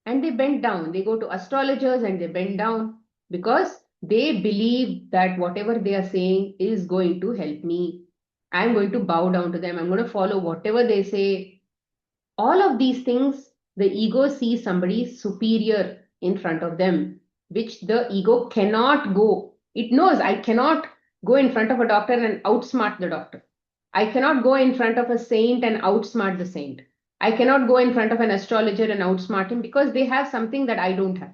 and they bend down. They go to astrologers and they bend down because they believe that whatever they are saying is going to help me. I'm going to bow down to them. I'm going to follow whatever they say. All of these things, the ego sees somebody superior in front of them, which the ego cannot go. It knows I cannot go in front of a doctor and outsmart the doctor. I cannot go in front of a saint and outsmart the saint. I cannot go in front of an astrologer and outsmart him because they have something that I don't have.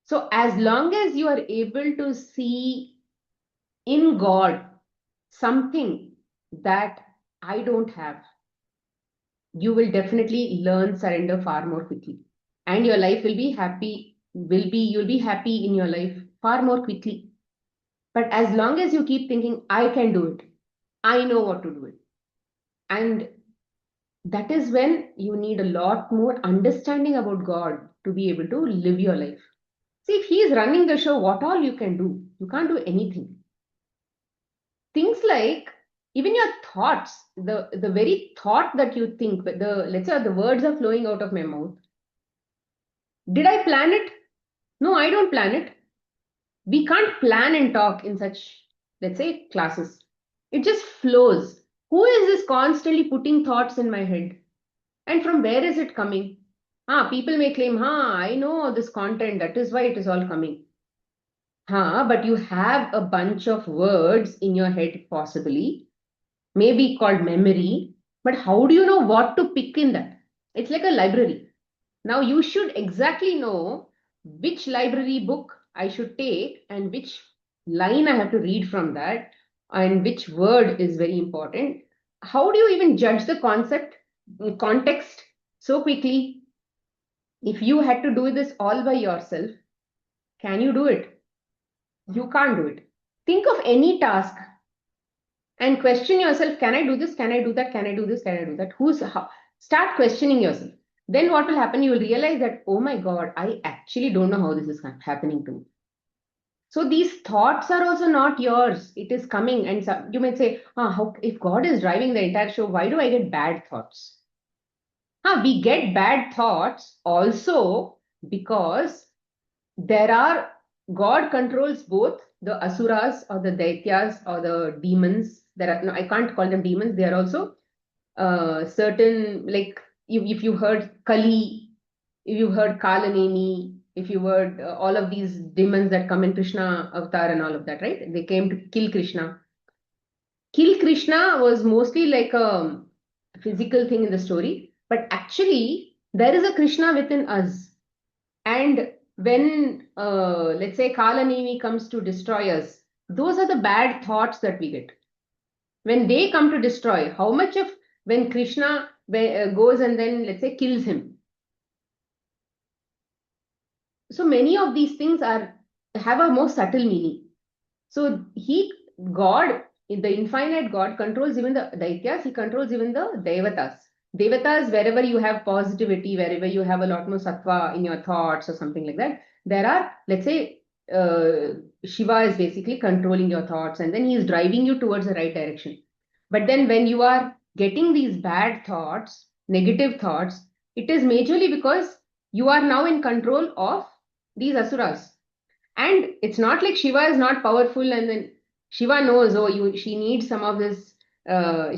So, as long as you are able to see in God something that I don't have, you will definitely learn surrender far more quickly. And your life will be happy, you'll be happy in your life far more quickly. But as long as you keep thinking, I can do it, I know what to do it. And that is when you need a lot more understanding about God to be able to live your life. See, if He is running the show, what all you can do? You can't do anything. Things like even your thoughts, the very thought that you think, let's say the words are flowing out of my mouth. Did I plan it? No, I don't plan it. We can't plan and talk in such, let's say, classes. It just flows. Who is this constantly putting thoughts in my head? And from where is it coming? People may claim, I know this content, that is why it is all coming. But you have a bunch of words in your head, possibly, maybe called memory. But how do you know what to pick in that? It's like a library. Now you should exactly know which library book I should take and which line I have to read from that and which word is very important. How do you even judge the context so quickly? If you had to do this all by yourself, can you do it? You can't do it. Think of any task and question yourself, can I do this? Can I do that? Can I do this? Can I do that? Start questioning yourself. Then what will happen? You will realize that, oh my God, I actually don't know how this is happening to me. So these thoughts are also not yours. It is coming. And so you might say, if God is driving the entire show, why do I get bad thoughts? We get bad thoughts also because God controls both the asuras or the daityas or the demons. No, I can't call them demons. They are also certain, like if you heard Kali, if you heard Kalaneni, if you heard all of these demons that come in Krishna avatar and all of that, right? They came to kill Krishna. Kill Krishna was mostly like a physical thing in the story, but actually there is a Krishna within us. And when, let's say, Kalaneni comes to destroy us, those are the bad thoughts that we get. When they come to destroy, how much of when Krishna goes and then, let's say, kills him. So many of these things have a more subtle meaning. So God, the infinite God, controls even the Daityas, he controls even the Devatas. Devatas, wherever you have positivity, wherever you have a lot more sattva in your thoughts or something like that, there are, let's say, Shiva is basically controlling your thoughts and then he is driving you towards the right direction. But then when you are getting these bad thoughts, negative thoughts, it is majorly because you are now in control of these asuras. And it's not like Shiva is not powerful and then Shiva knows, she needs some of this,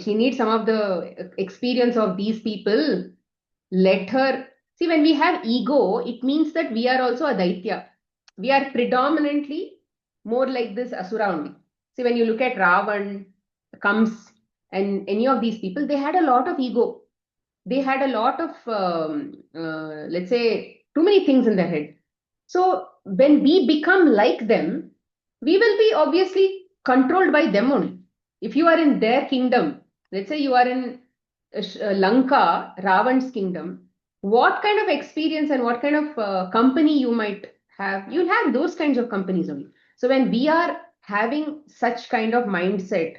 she needs some of the experience of these people. Let her. See, when we have ego, it means that we are also a Daitya. We are predominantly more like this Asura only. See, when you look at Ravan, Kams, and any of these people, they had a lot of ego. they had a lot of, let's say, too many things in their head. So when we become like them, we will be obviously controlled by them only. If you are in their kingdom, let's say you are in Lanka, Ravan's kingdom, what kind of experience and what kind of company you might have, you'll have those kinds of companies only. So when we are having such kind of mindset,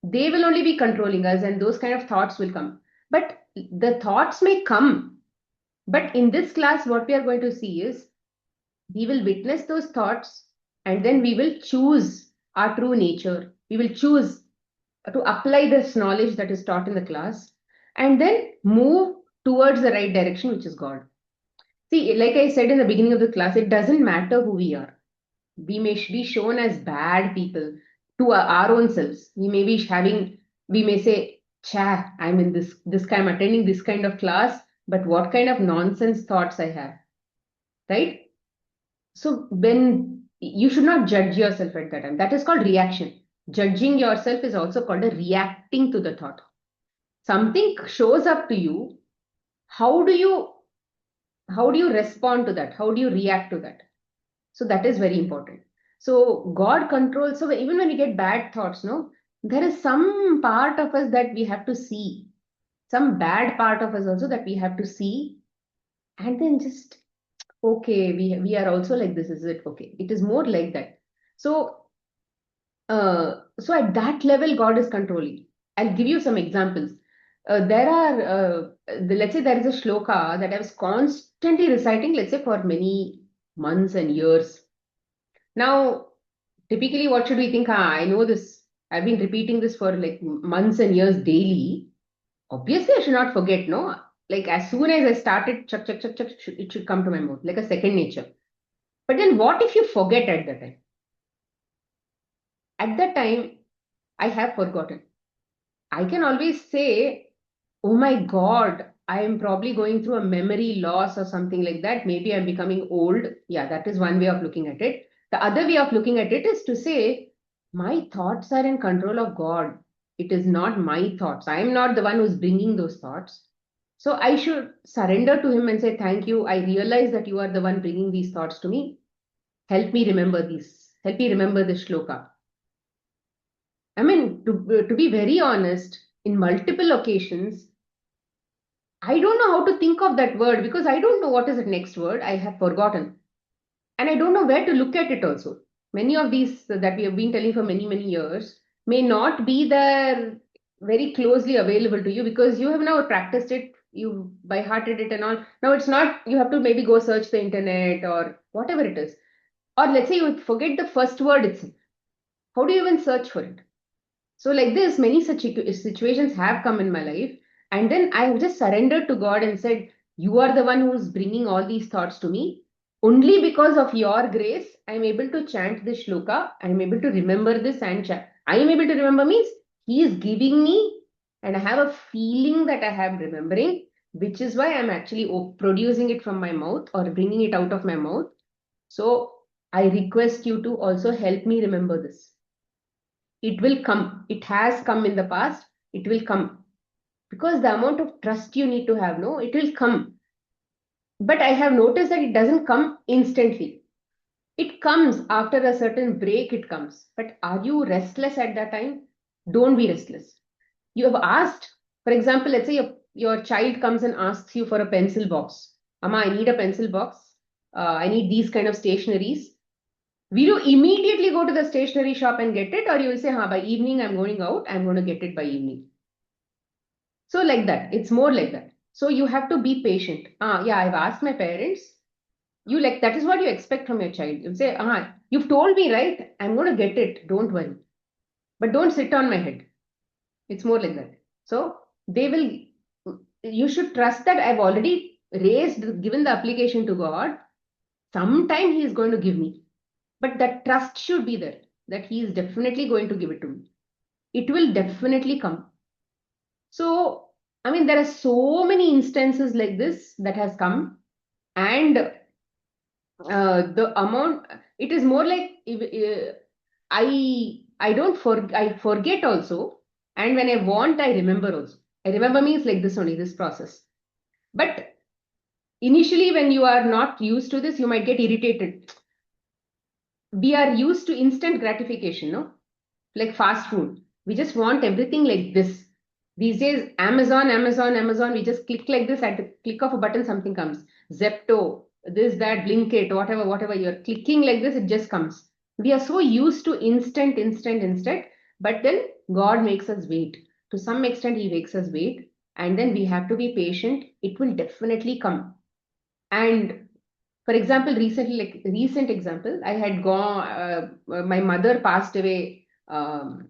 they will only be controlling us and those kind of thoughts will come. But the thoughts may come. But in this class, what we are going to see is we will witness those thoughts and then we will choose our true nature. We will choose to apply this knowledge that is taught in the class and then move towards the right direction, which is God. See, like I said in the beginning of the class, it doesn't matter who we are. We may be shown as bad people to our own selves. We may be having, we may say, cha, I'm in this kind, I'm attending this kind of class, but what kind of nonsense thoughts I have, right? So when you should not judge yourself at that time, that is called reaction. Judging yourself is also called a reacting to the thought. Something shows up to you. How do you respond to that? How do you react to that? So that is very important. So God controls. So even when we get bad thoughts, no, there is some part of us that we have to see, some bad part of us also that we have to see, and then just okay, we are also like this. Is it okay? It is more like that. So so at that level, God is controlling. I'll give you some examples. There are, let's say there is a shloka that I was constantly reciting, let's say for many months and years. Now, typically, what should we think? Ah, I know this. I've been repeating this for like months and years daily. Obviously, I should not forget, no? Like as soon as I started, chuck, chuck, chuck, chuck, it should come to my mouth like a second nature. But then what if you forget at that time? At that time, I have forgotten. I can always say, oh my God, I am probably going through a memory loss or something like that. Maybe I'm becoming old. Yeah, that is one way of looking at it. The other way of looking at it is to say, my thoughts are in control of God. It is not my thoughts. I am not the one who's bringing those thoughts. So I should surrender to Him and say, thank you. I realize that you are the one bringing these thoughts to me. Help me remember this. Help me remember this shloka. I mean, to be very honest, in multiple occasions, I don't know how to think of that word because I don't know what is the next word. I have forgotten. And I don't know where to look at it also. Many of these that we have been telling for many, many years may not be there very closely available to you because you have now practiced it, you by hearted it and all. Now it's not, you have to maybe go search the internet or whatever it is. Or let's say you forget the first word itself. How do you even search for it? So, like this, many such situations have come in my life. And then I have just surrendered to God and said, you are the one who's bringing all these thoughts to me. Only because of your grace, I'm able to chant this shloka. I'm able to remember this and chant. I am able to remember means He is giving me, and I have a feeling that I am remembering, which is why I'm actually producing it from my mouth or bringing it out of my mouth. So, I request you to also help me remember this. It will come. It has come in the past. It will come. Because the amount of trust you need to have, no, it will come. But I have noticed that it doesn't come instantly. It comes after a certain break, it comes. But are you restless at that time? Don't be restless. You have asked, for example, let's say your child comes and asks you for a pencil box. Amma, I need a pencil box. I need these kind of stationaries. Will you immediately go to the stationery shop and get it, or you will say, "Ha, by evening I'm going out. I'm going to get it by evening." So like that, it's more like that. So you have to be patient. Ah, yeah, I've asked my parents. You like that is what you expect from your child. You say, ah, you've told me, right? I'm going to get it. Don't worry, but don't sit on my head. It's more like that. So they will. You should trust that I've already given the application to God. Sometime He is going to give me. But that trust should be there that He is definitely going to give it to me. It will definitely come. So, I mean, there are so many instances like this that has come, and the amount, it is more like I don't I forget also, and when I want, I remember also. I remember me, it's like this only, this process. But initially, when you are not used to this, you might get irritated. We are used to instant gratification, no? Like fast food. We just want everything like this. These days, Amazon, we just click like this, at the click of a button, something comes. Zepto, this, that, Blinkit, whatever, you're clicking like this, it just comes. We are so used to instant, but then God makes us wait. To some extent, He makes us wait, and then we have to be patient. It will definitely come. And for example, recently, like recent example, I had gone, my mother passed away on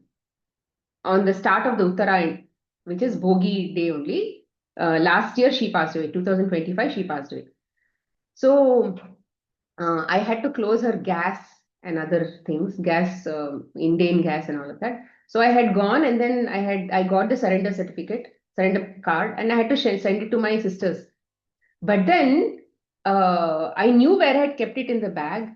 the start of the Uttarayan, which is Bhogi day only. Last year she passed away, 2025 she passed away. So I had to close her gas and other things, gas, Indian gas and all of that. So I had gone, and then I got the surrender certificate, surrender card, and I had to send it to my sisters. But then I knew where I had kept it in the bag.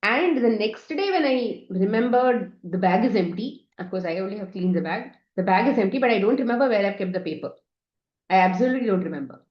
And the next day, when I remembered the bag is empty, of course, I only have cleaned the bag. The bag is empty, but I don't remember where I've kept the paper. I absolutely don't remember.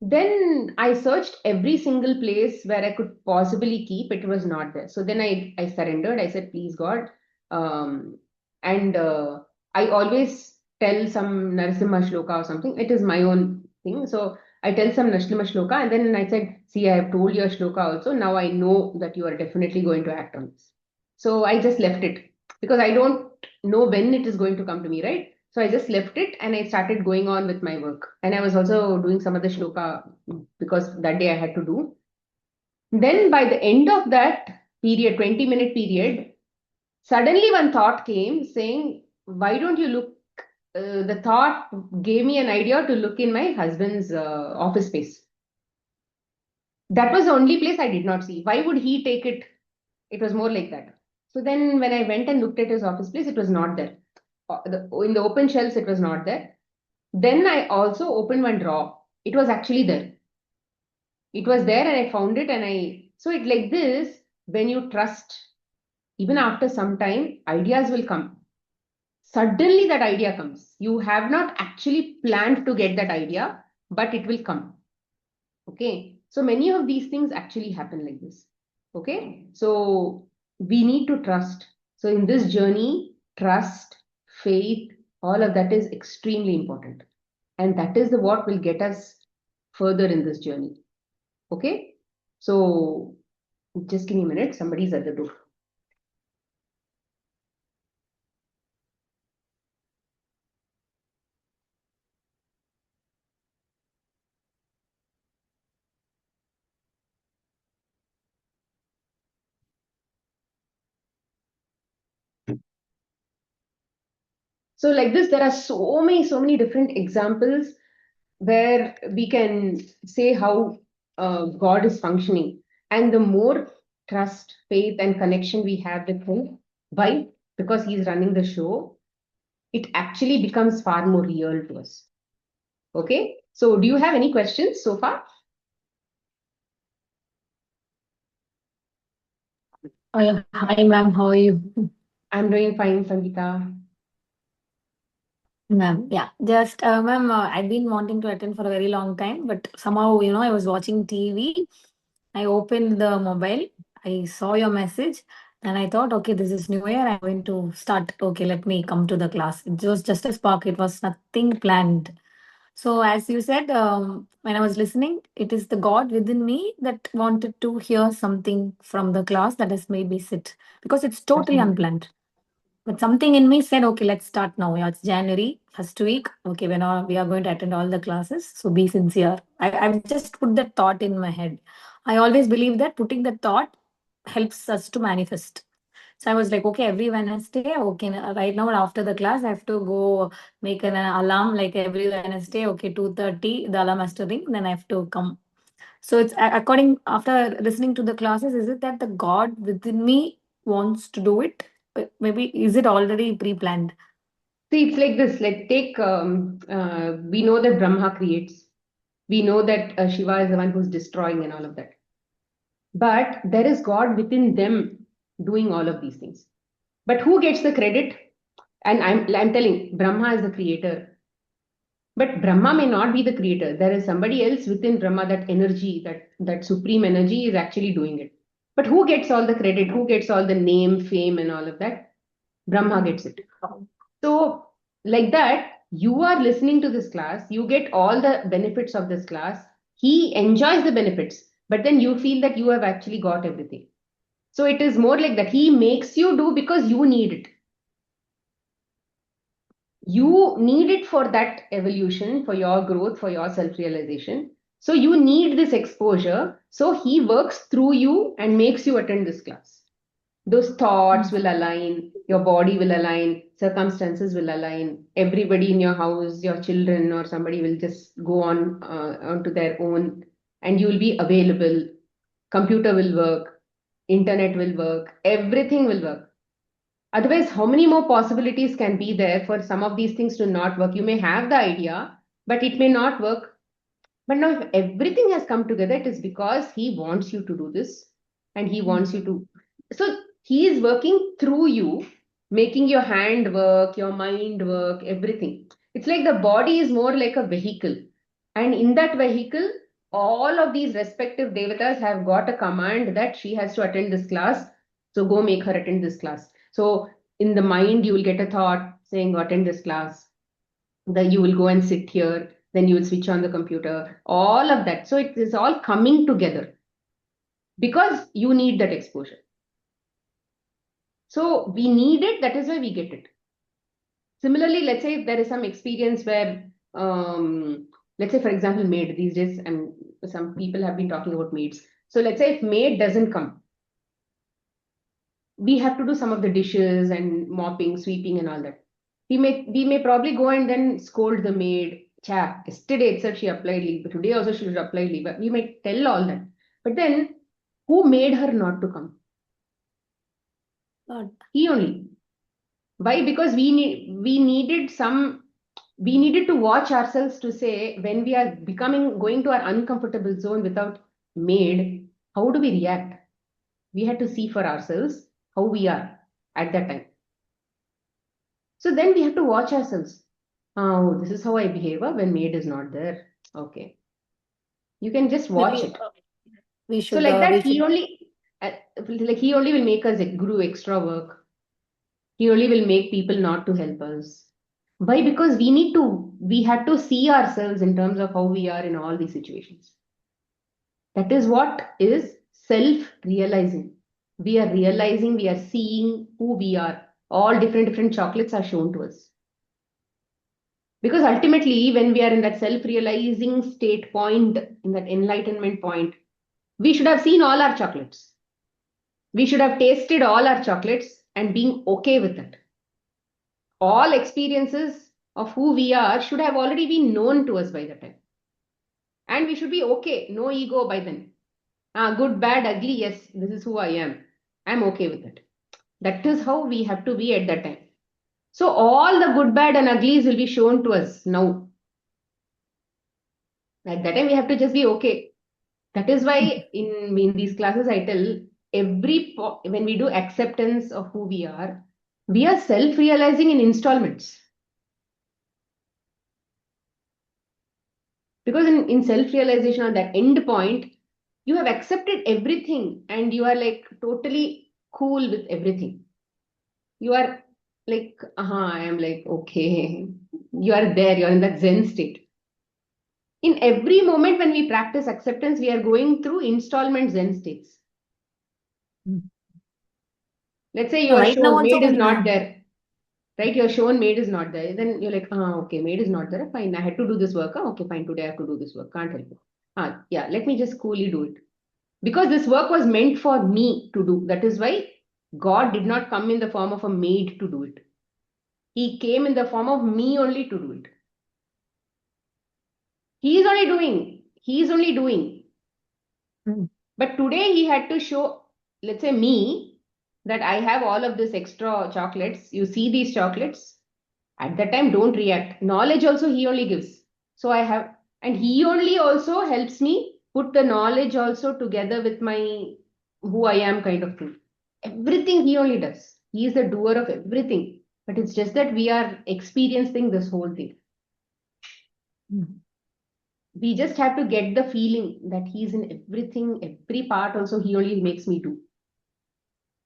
Then I searched every single place where I could possibly keep. It was not there. So then I surrendered. I said, please, God. Um, and I always tell some Narasimha shloka or something. It is my own thing. So I tell some Narasimha shloka. And then I said, see, I have told you a shloka also. Now I know that you are definitely going to act on this. So I just left it because I don't know when it is going to come to me, right? So I just left it and I started going on with my work. And I was also doing some other shloka because that day I had to do. Then by the end of that period, 20-minute period, suddenly one thought came saying, why don't you look? The thought gave me an idea to look in my husband's office space. That was the only place I did not see. Why would he take it? It was more like that. So then when I went and looked at his office place, it was not there. In the open shelves, it was not there. Then I also opened one drawer. It was actually there. It was there and I found it, and so it like this, when you trust, even after some time, ideas will come. Suddenly that idea comes. You have not actually planned to get that idea, but it will come. Okay. So many of these things actually happen like this. Okay. So we need to trust. So in this journey, trust, faith, all of that is extremely important. And that is the what will get us further in this journey. Okay. So just give me a minute. Somebody's at the door. So like this, there are so many different examples where we can say how God is functioning. And the more trust, faith, and connection we have with Him, why? Because He's running the show, it actually becomes far more real to us. Okay. So do you have any questions so far? Oh, yeah. Hi, ma'am. How are you? I'm doing fine, Sangeeta. Ma'am, yeah. Just, ma'am, I've been wanting to attend for a very long time, but somehow, I was watching TV. I opened the mobile. I saw your message, and I thought, okay, this is New Year. I'm going to start. Okay, let me come to the class. It was just a spark. It was nothing planned. So, as you said, when I was listening, it is the God within me that wanted to hear something from the class that has made me sit because it's totally Absolutely. unplanned. But something in me said, okay, let's start now. Yeah, it's January, first week. Okay, we are going to attend all the classes. So be sincere. I've just put that thought in my head. I always believe that putting the thought helps us to manifest. So I was like, okay, every Wednesday, okay, right now after the class, I have to go make an alarm like every Wednesday, okay, 2:30, the alarm has to ring, then I have to come. So it's according after listening to the classes, is it that the God within me wants to do it? Maybe is it already pre-planned? See, it's like this. Like take, we know that Brahma creates. We know that Shiva is the one who's destroying and all of that. But there is God within them doing all of these things. But who gets the credit? And I'm telling, Brahma is the creator. But Brahma may not be the creator. There is somebody else within Brahma, that energy, that supreme energy is actually doing it. But who gets all the credit? Who gets all the name, fame, and all of that? Brahma gets it. So, like that, you are listening to this class, you get all the benefits of this class. He enjoys the benefits, but then you feel that you have actually got everything. So, it is more like that. He makes you do because you need it. You need it for that evolution, for your growth, for your self realization. So, you need this exposure. So, he works through you and makes you attend this class. Those thoughts will align, your body will align, circumstances will align, everybody in your house, your children or somebody will just go on onto their own, and you will be available. Computer will work, internet will work, everything will work. Otherwise, how many more possibilities can be there for some of these things to not work? You may have the idea, but it may not work. But now, if everything has come together, it is because he wants you to do this, and he wants you to. So, he is working through you, making your hand work, your mind work, everything. It's like the body is more like a vehicle. And in that vehicle, all of these respective devatas have got a command that she has to attend this class. So, go make her attend this class. So, in the mind, you will get a thought saying, attend this class. Then you will go and sit here, then you will switch on the computer, all of that. So it is all coming together because you need that exposure. So we need it, that is why we get it. Similarly, let's say if there is some experience where, let's say, for example, maid these days, and some people have been talking about maids. So let's say if maid doesn't come, we have to do some of the dishes and mopping, sweeping, and all that. We may probably go and then scold the maid. Cha, yesterday itself she applied leave, but today also she should apply leave. But we might tell all that. But then, who made her not to come? God. He only. Why? Because we needed to watch ourselves to say when we are going to our uncomfortable zone without maid, how do we react? We had to see for ourselves how we are at that time. So then we have to watch ourselves. Oh, this is how I behave when maid is not there. Okay. You can just watch it. We So should, like we that, should. he only will make us do extra work. He only will make people not to help us. Why? Because we had to see ourselves in terms of how we are in all these situations. That is what is self-realizing. We are realizing, we are seeing who we are. All different chocolates are shown to us. Because ultimately, when we are in that self-realizing state point, in that enlightenment point, we should have seen all our chocolates. We should have tasted all our chocolates and being okay with it. All experiences of who we are should have already been known to us by the time. And we should be okay, no ego by then. Good, bad, ugly, yes, this is who I am. I'm okay with it. That is how we have to be at that time. So all the good, bad, and uglies will be shown to us now. At that time, we have to just be okay. That is why in these classes, I tell when we do acceptance of who we are self-realizing in installments. Because in self-realization at that end point, you have accepted everything and you are like totally cool with everything. You are like, I am like, okay. You are there, you're in that Zen state. In every moment when we practice acceptance, we are going through installment Zen states. Let's say your Right now shown also maid is when, not there. Right? Your shown maid is not there. Then you're like, okay, maid is not there. Fine. I had to do this work. Okay, fine. Today I have to do this work. Can't help it. Yeah, let me just coolly do it. Because this work was meant for me to do. That is why God did not come in the form of a maid to do it. He came in the form of me only to do it. He is only doing. He is only doing. But today he had to show, let's say me, that I have all of this extra chocolates. You see these chocolates? At that time, don't react. Knowledge also he only gives. So I have, and he only also helps me put the knowledge also together with my who I am kind of thing. Everything he only does. He is the doer of everything. But it's just that we are experiencing this whole thing. Mhm. We just have to get the feeling that he's in everything, every part also he only makes me do.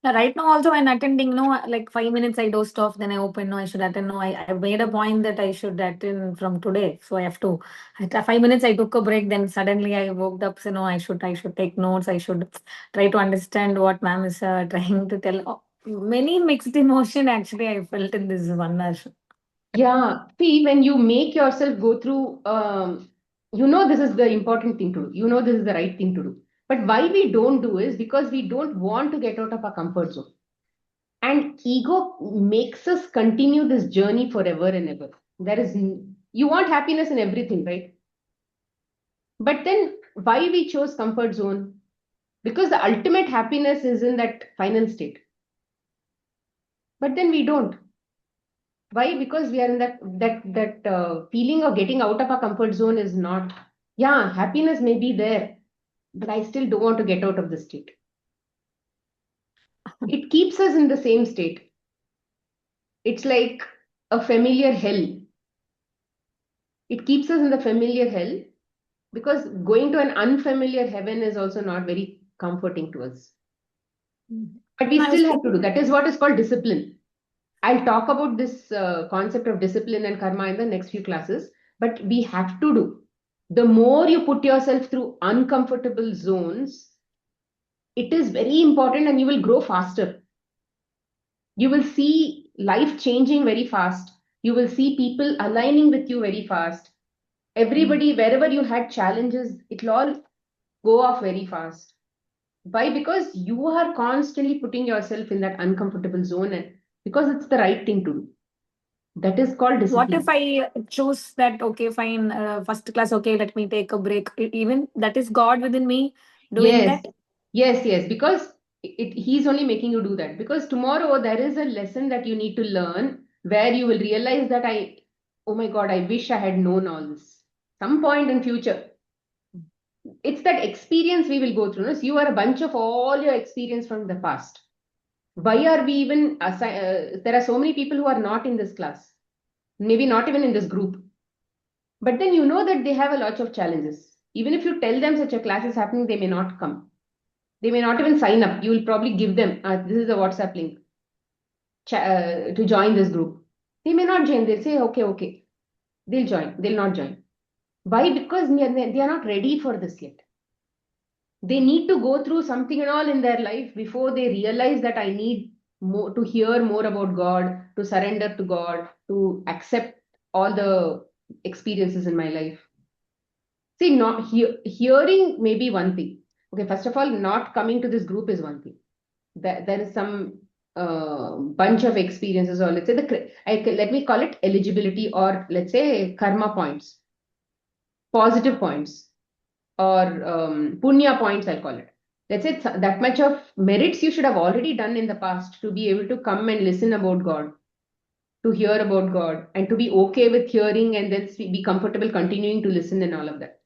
Yeah, right now also when attending, no, like 5 minutes I dozed off, then I open, no, I should attend. No, I made a point that I should attend from today. So I have to. At 5 minutes I took a break, then suddenly I woke up, so no, I should take notes, I should try to understand what ma'am is trying to tell. Oh, many mixed emotion actually I felt in this 1 hour. Yeah, see, when you make yourself go through, you know, this is the important thing to do. You know, this is the right thing to do. But why we don't do is because we don't want to get out of our comfort zone. And ego makes us continue this journey forever and ever. You want happiness in everything, right? But then why we chose comfort zone? Because the ultimate happiness is in that final state. But then we don't. Why? Because we are in that feeling of getting out of our comfort zone is not. Yeah, happiness may be there, but I still don't want to get out of the state. It keeps us in the same state. It's like a familiar hell. It keeps us in the familiar hell because going to an unfamiliar heaven is also not very comforting to us. Mhm. But we I was still have to do. thinking. That is what is called discipline. I'll talk about this concept of discipline and karma in the next few classes, but we have to do. The more you put yourself through uncomfortable zones, it is very important and you will grow faster. You will see life changing very fast. You will see people aligning with you very fast. Everybody, wherever you had challenges, it'll all go off very fast. Why? Because you are constantly putting yourself in that uncomfortable zone and because it's the right thing to do. That is called What if discipline. I choose that, okay, fine, first class, okay, let me take a break. Even that is God within me doing Yes, that. yes, because he's only making you do that. Because tomorrow there is a lesson that you need to learn where you will realize that oh my God, I wish I had known all this. Some point in future, it's that experience we will go through. No? So you are a bunch of all your experience from the past. Why are we even, there are so many people who are not in this class, maybe not even in this group. But then you know that they have a lot of challenges. Even if you tell them such a class is happening, they may not come. They may not even sign up. You will probably give them, this is a WhatsApp link to join this group. They may not join. They'll say, okay. They'll join. They'll not join. Why? Because they are not ready for this yet. They need to go through something and all in their life before they realize that I need more to hear more about God, to surrender to God, to accept all the experiences in my life. See, not hearing may be one thing. Okay, first of all, not coming to this group is one thing. There is some bunch of experiences, or let's say let me call it eligibility, or let's say karma points, positive points, or punya points, I'll call it. Let's say that much of merits you should have already done in the past to be able to come and listen about God, to hear about God, and to be okay with hearing and then be comfortable continuing to listen and all of that.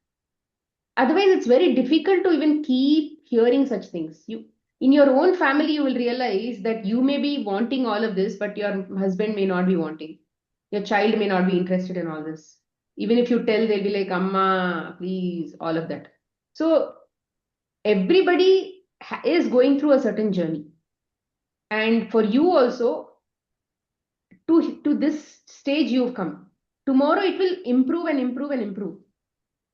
Otherwise, it's very difficult to even keep hearing such things. You, in your own family, you will realize that you may be wanting all of this, but your husband may not be wanting. Your child may not be interested in all this. Even if you tell, they'll be like, Amma, please, all of that. So everybody is going through a certain journey. And for you also, to this stage you've come. Tomorrow it will improve and improve and improve.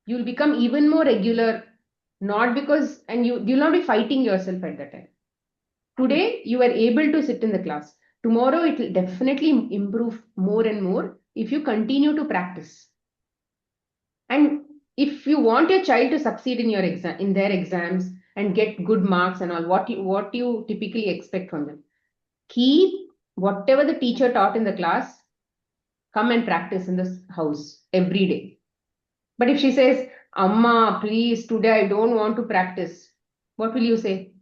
You'll become even more regular, not because, and you'll not be fighting yourself at that time. Today you are able to sit in the class. Tomorrow it will definitely improve more and more if you continue to practice. And if you want your child to succeed in your exam, in their exams, and get good marks and all, what you typically expect from them, keep whatever the teacher taught in the class, come and practice in this house every day. But if she says, Amma, please, today I don't want to practice, what will you say?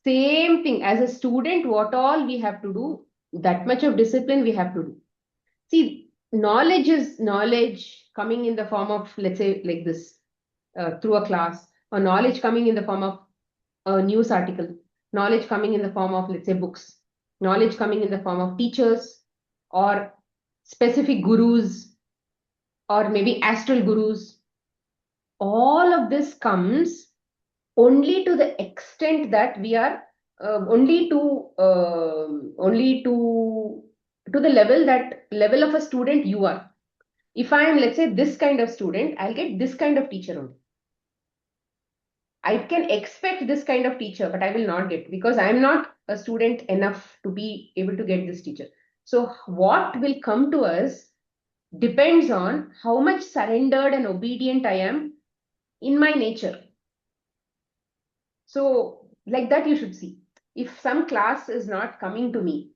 Same thing. As a student, what all we have to do, that much of discipline we have to do. See, knowledge is knowledge coming in the form of, let's say, like this, through a class, or knowledge coming in the form of a news article, knowledge coming in the form of, let's say, books, knowledge coming in the form of teachers or specific gurus. or maybe astral gurus. All of this comes only to the extent that we are only to the level of a student you are. If I am, let's say, this kind of student, I'll get this kind of teacher only. I can expect this kind of teacher, but I will not get, because I am not a student enough to be able to get this teacher. So what will come to us depends on how much surrendered and obedient I am in my nature. So like that you should see. If some class is not coming to me,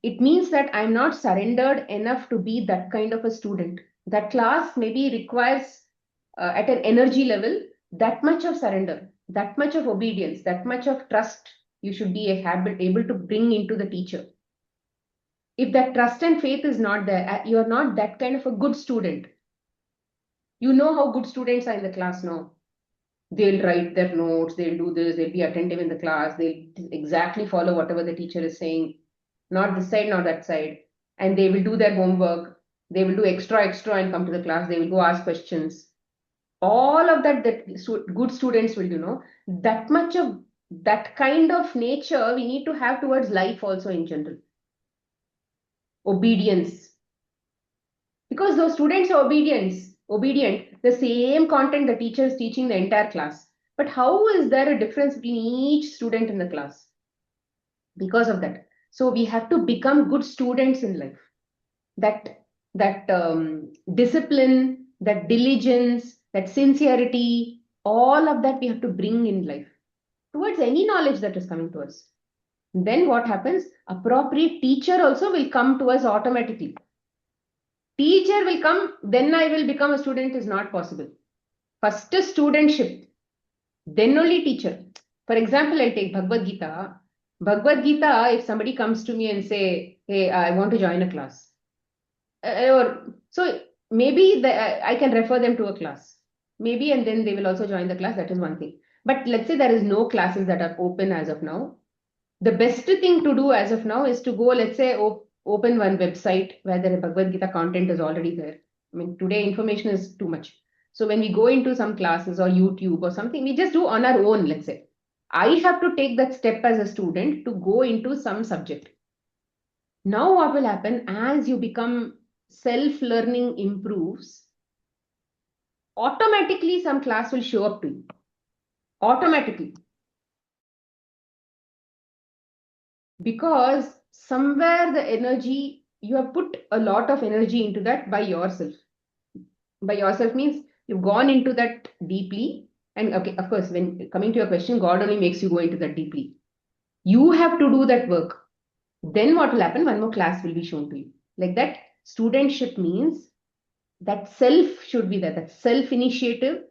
it means that I'm not surrendered enough to be that kind of a student. That class maybe requires at an energy level that much of surrender, that much of obedience, that much of trust you should be able to bring into the teacher. If that trust and faith is not there, you're not that kind of a good student. You know how good students are in the class now. They'll write their notes, they'll do this, they'll be attentive in the class, they'll exactly follow whatever the teacher is saying, not this side, not that side. And they will do their homework, they will do extra and come to the class, they will go ask questions. All of that good students will do, that much of that kind of nature we need to have towards life also in general. Obedience. Because those students are obedient, the same content the teacher is teaching the entire class. But how is there a difference between each student in the class? Because of that. So we have to become good students in life. That discipline, that diligence, that sincerity, all of that we have to bring in life towards any knowledge that is coming to us. Then what happens? Appropriate teacher also will come to us automatically. Teacher will come, then I will become a student is not possible. First studentship, then only teacher. For example, I'll take Bhagavad Gita. Bhagavad Gita, if somebody comes to me and say, hey, I want to join a class. So maybe I can refer them to a class. Maybe, and then they will also join the class. That is one thing. But let's say there is no classes that are open as of now. The best thing to do as of now is to go, let's say, open one website where the Bhagavad Gita content is already there. I mean, today information is too much. So when we go into some classes or YouTube or something, we just do on our own, let's say. I have to take that step as a student to go into some subject. Now what will happen as you become self-learning improves, automatically some class will show up to you. Automatically. Because somewhere the energy, you have put a lot of energy into that by yourself. By yourself means you've gone into that deeply. And okay, of course, when coming to your question, God only makes you go into that deeply. You have to do that work. Then what will happen? One more class will be shown to you. Like that, studentship means that self should be there. That self-initiative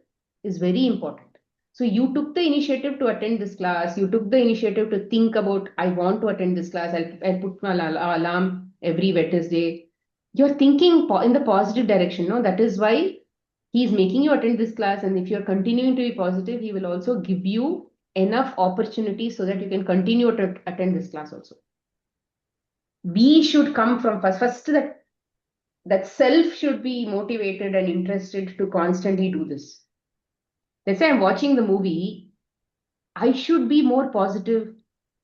is very important. So you took the initiative to attend this class. You took the initiative to think about, I want to attend this class. I'll put my alarm every Wednesday. You're thinking in the positive direction. No, that is why he's making you attend this class. And if you're continuing to be positive, he will also give you enough opportunity so that you can continue to attend this class also. We should come from first that self should be motivated and interested to constantly do this. Let's say I'm watching the movie, I should be more positive.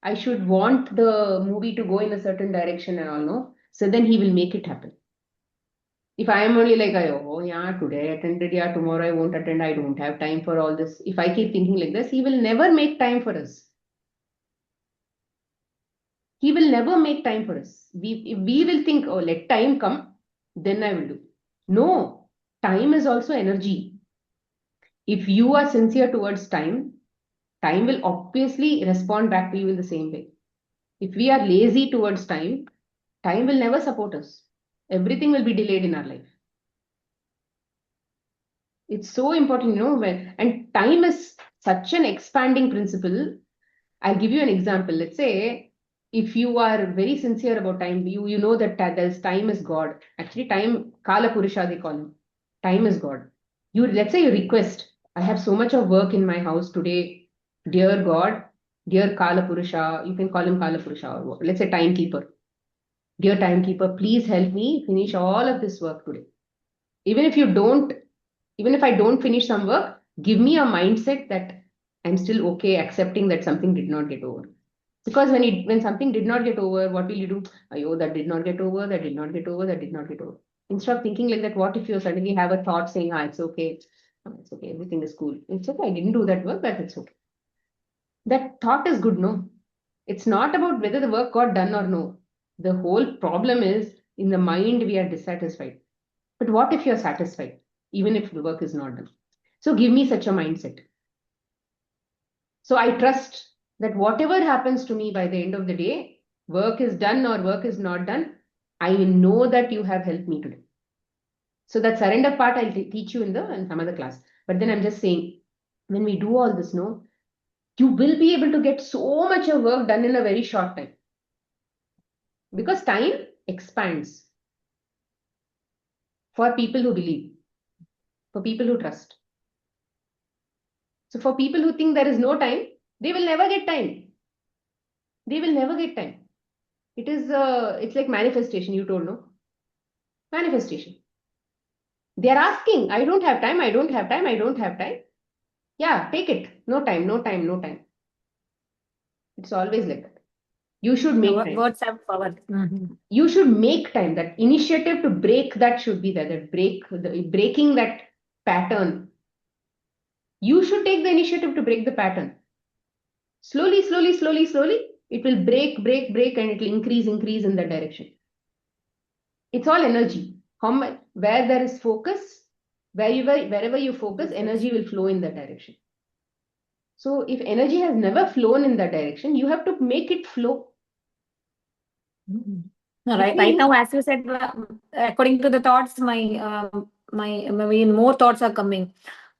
I should want the movie to go in a certain direction and all, no? So then he will make it happen. If I am only like, oh, yeah, today I attended, yeah, tomorrow I won't attend, I don't have time for all this. If I keep thinking like this, he will never make time for us. He will never make time for us. We will think, oh, let time come, then I will do. No, time is also energy. If you are sincere towards time, time will obviously respond back to you in the same way. If we are lazy towards time, time will never support us. Everything will be delayed in our life. It's so important, and time is such an expanding principle. I'll give you an example. Let's say if you are very sincere about time, you know that there's time is God. Actually, time, Kala Purusha, they call him. Time is God. Let's say you request, I have so much of work in my house today. Dear God, dear Kala Purusha, you can call him Kala Purusha, or let's say timekeeper. Dear timekeeper, please help me finish all of this work today. Even if I don't finish some work, give me a mindset that I'm still okay accepting that something did not get over. Because when something did not get over, what will you do? Oh, that did not get over, that did not get over, that did not get over. Instead of thinking like that, what if you suddenly have a thought saying, it's okay, it's okay, everything is cool. It's okay, I didn't do that work, but it's okay. That thought is good, no? It's not about whether the work got done or no. The whole problem is in the mind we are dissatisfied. But what if you're satisfied, even if the work is not done? So give me such a mindset. So I trust that whatever happens to me by the end of the day, work is done or work is not done, I know that you have helped me today. So that surrender part I'll teach you in some other class. But then I'm just saying, when we do all this, no, you will be able to get so much of work done in a very short time. Because time expands for people who believe, for people who trust. So for people who think there is no time, they will never get time. They will never get time. It's like manifestation, you told, no? Manifestation. They are asking, I don't have time, I don't have time, I don't have time. Yeah, take it. No time, no time, no time. It's always like that. You should make time. Words have power. You should make time. That initiative to break that should be there. Breaking that pattern. You should take the initiative to break the pattern. Slowly, slowly, slowly, slowly, it will break, and it will increase in that direction. It's all energy. Where there is focus, wherever you focus, energy will flow in that direction. So if energy has never flown in that direction, you have to make it flow. Right now, as you said, according to the thoughts, maybe more thoughts are coming.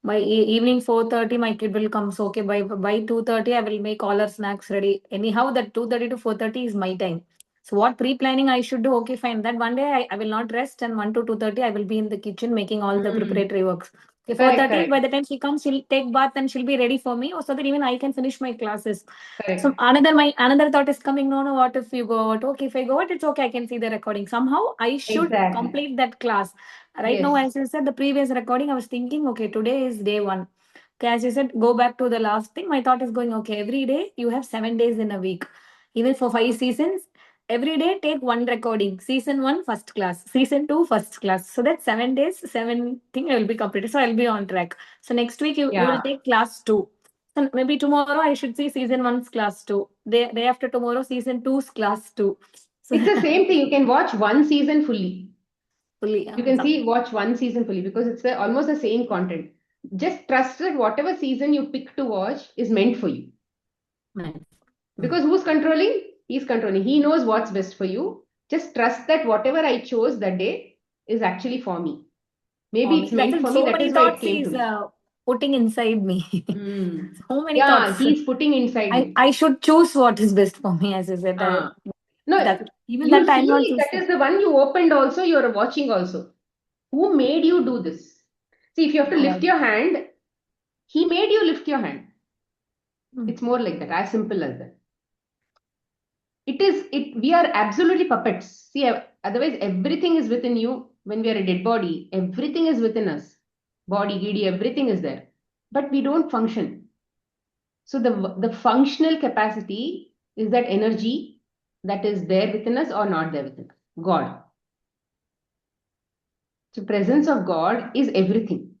By evening 4:30, my kid will come. So okay, by 2:30, I will make all her snacks ready. Anyhow, that 2:30 to 4:30 is my time. So what pre-planning I should do? Okay, fine. That one day I will not rest, and 1 to 2:30 I will be in the kitchen making all the preparatory works. Okay, 4:30, by the time she comes, she'll take bath and she'll be ready for me, so that even I can finish my classes. Correct. So another thought is coming. No, what if you go out? Okay, if I go out, it's okay. I can see the recording. Somehow I should complete that class. Right now, as you said, the previous recording, I was thinking, okay, today is day 1. Okay, as you said, go back to the last thing. My thought is going, okay, every day you have 7 days in a week. Even for 5 seasons, every day take 1 recording. Season 1, first class. Season 2, first class. So that 7 days, 7 thing I will be completed. So I'll be on track. So next week you will take class 2. So maybe tomorrow I should see season 1's class 2. Day after tomorrow, season 2's class 2. So it's the same thing. You can watch one season fully. You can watch one season fully because it's almost the same content. Just trust that whatever season you pick to watch is meant for you. Because who's controlling? He's controlling. He knows what's best for you. Just trust that whatever I chose that day is actually for me. Maybe it's meant for me. That is why it came to me. Putting inside me. So many thoughts. He's putting inside you. I should choose what is best for me, as I said. Even that time that is the one you opened also, you're watching also. Who made you do this? See, if you have to lift your hand, he made you lift your hand. It's more like that, as simple as that. We are absolutely puppets. See, otherwise everything is within you. When we are a dead body, everything is within us. Body, giddy, everything is there. But we don't function. So the functional capacity is that energy that is there within us or not there within us. God. So presence of God is everything.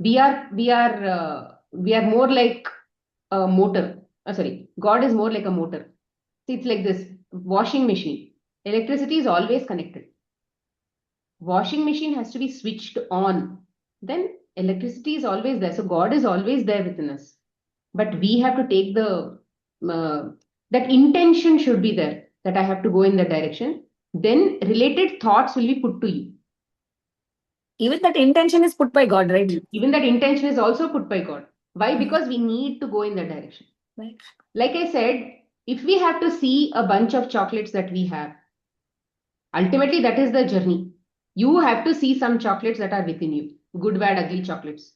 We are more like a motor. God is more like a motor. See, it's like this washing machine. Electricity is always connected. Washing machine has to be switched on. Then electricity is always there. So God is always there within us. But we have to take that intention should be there, that I have to go in that direction. Then related thoughts will be put to you. Even that intention is put by God, right? Even that intention is also put by God. Why? Because we need to go in that direction. Right. Like I said, if we have to see a bunch of chocolates that we have, ultimately that is the journey. You have to see some chocolates that are within you. Good, bad, ugly chocolates.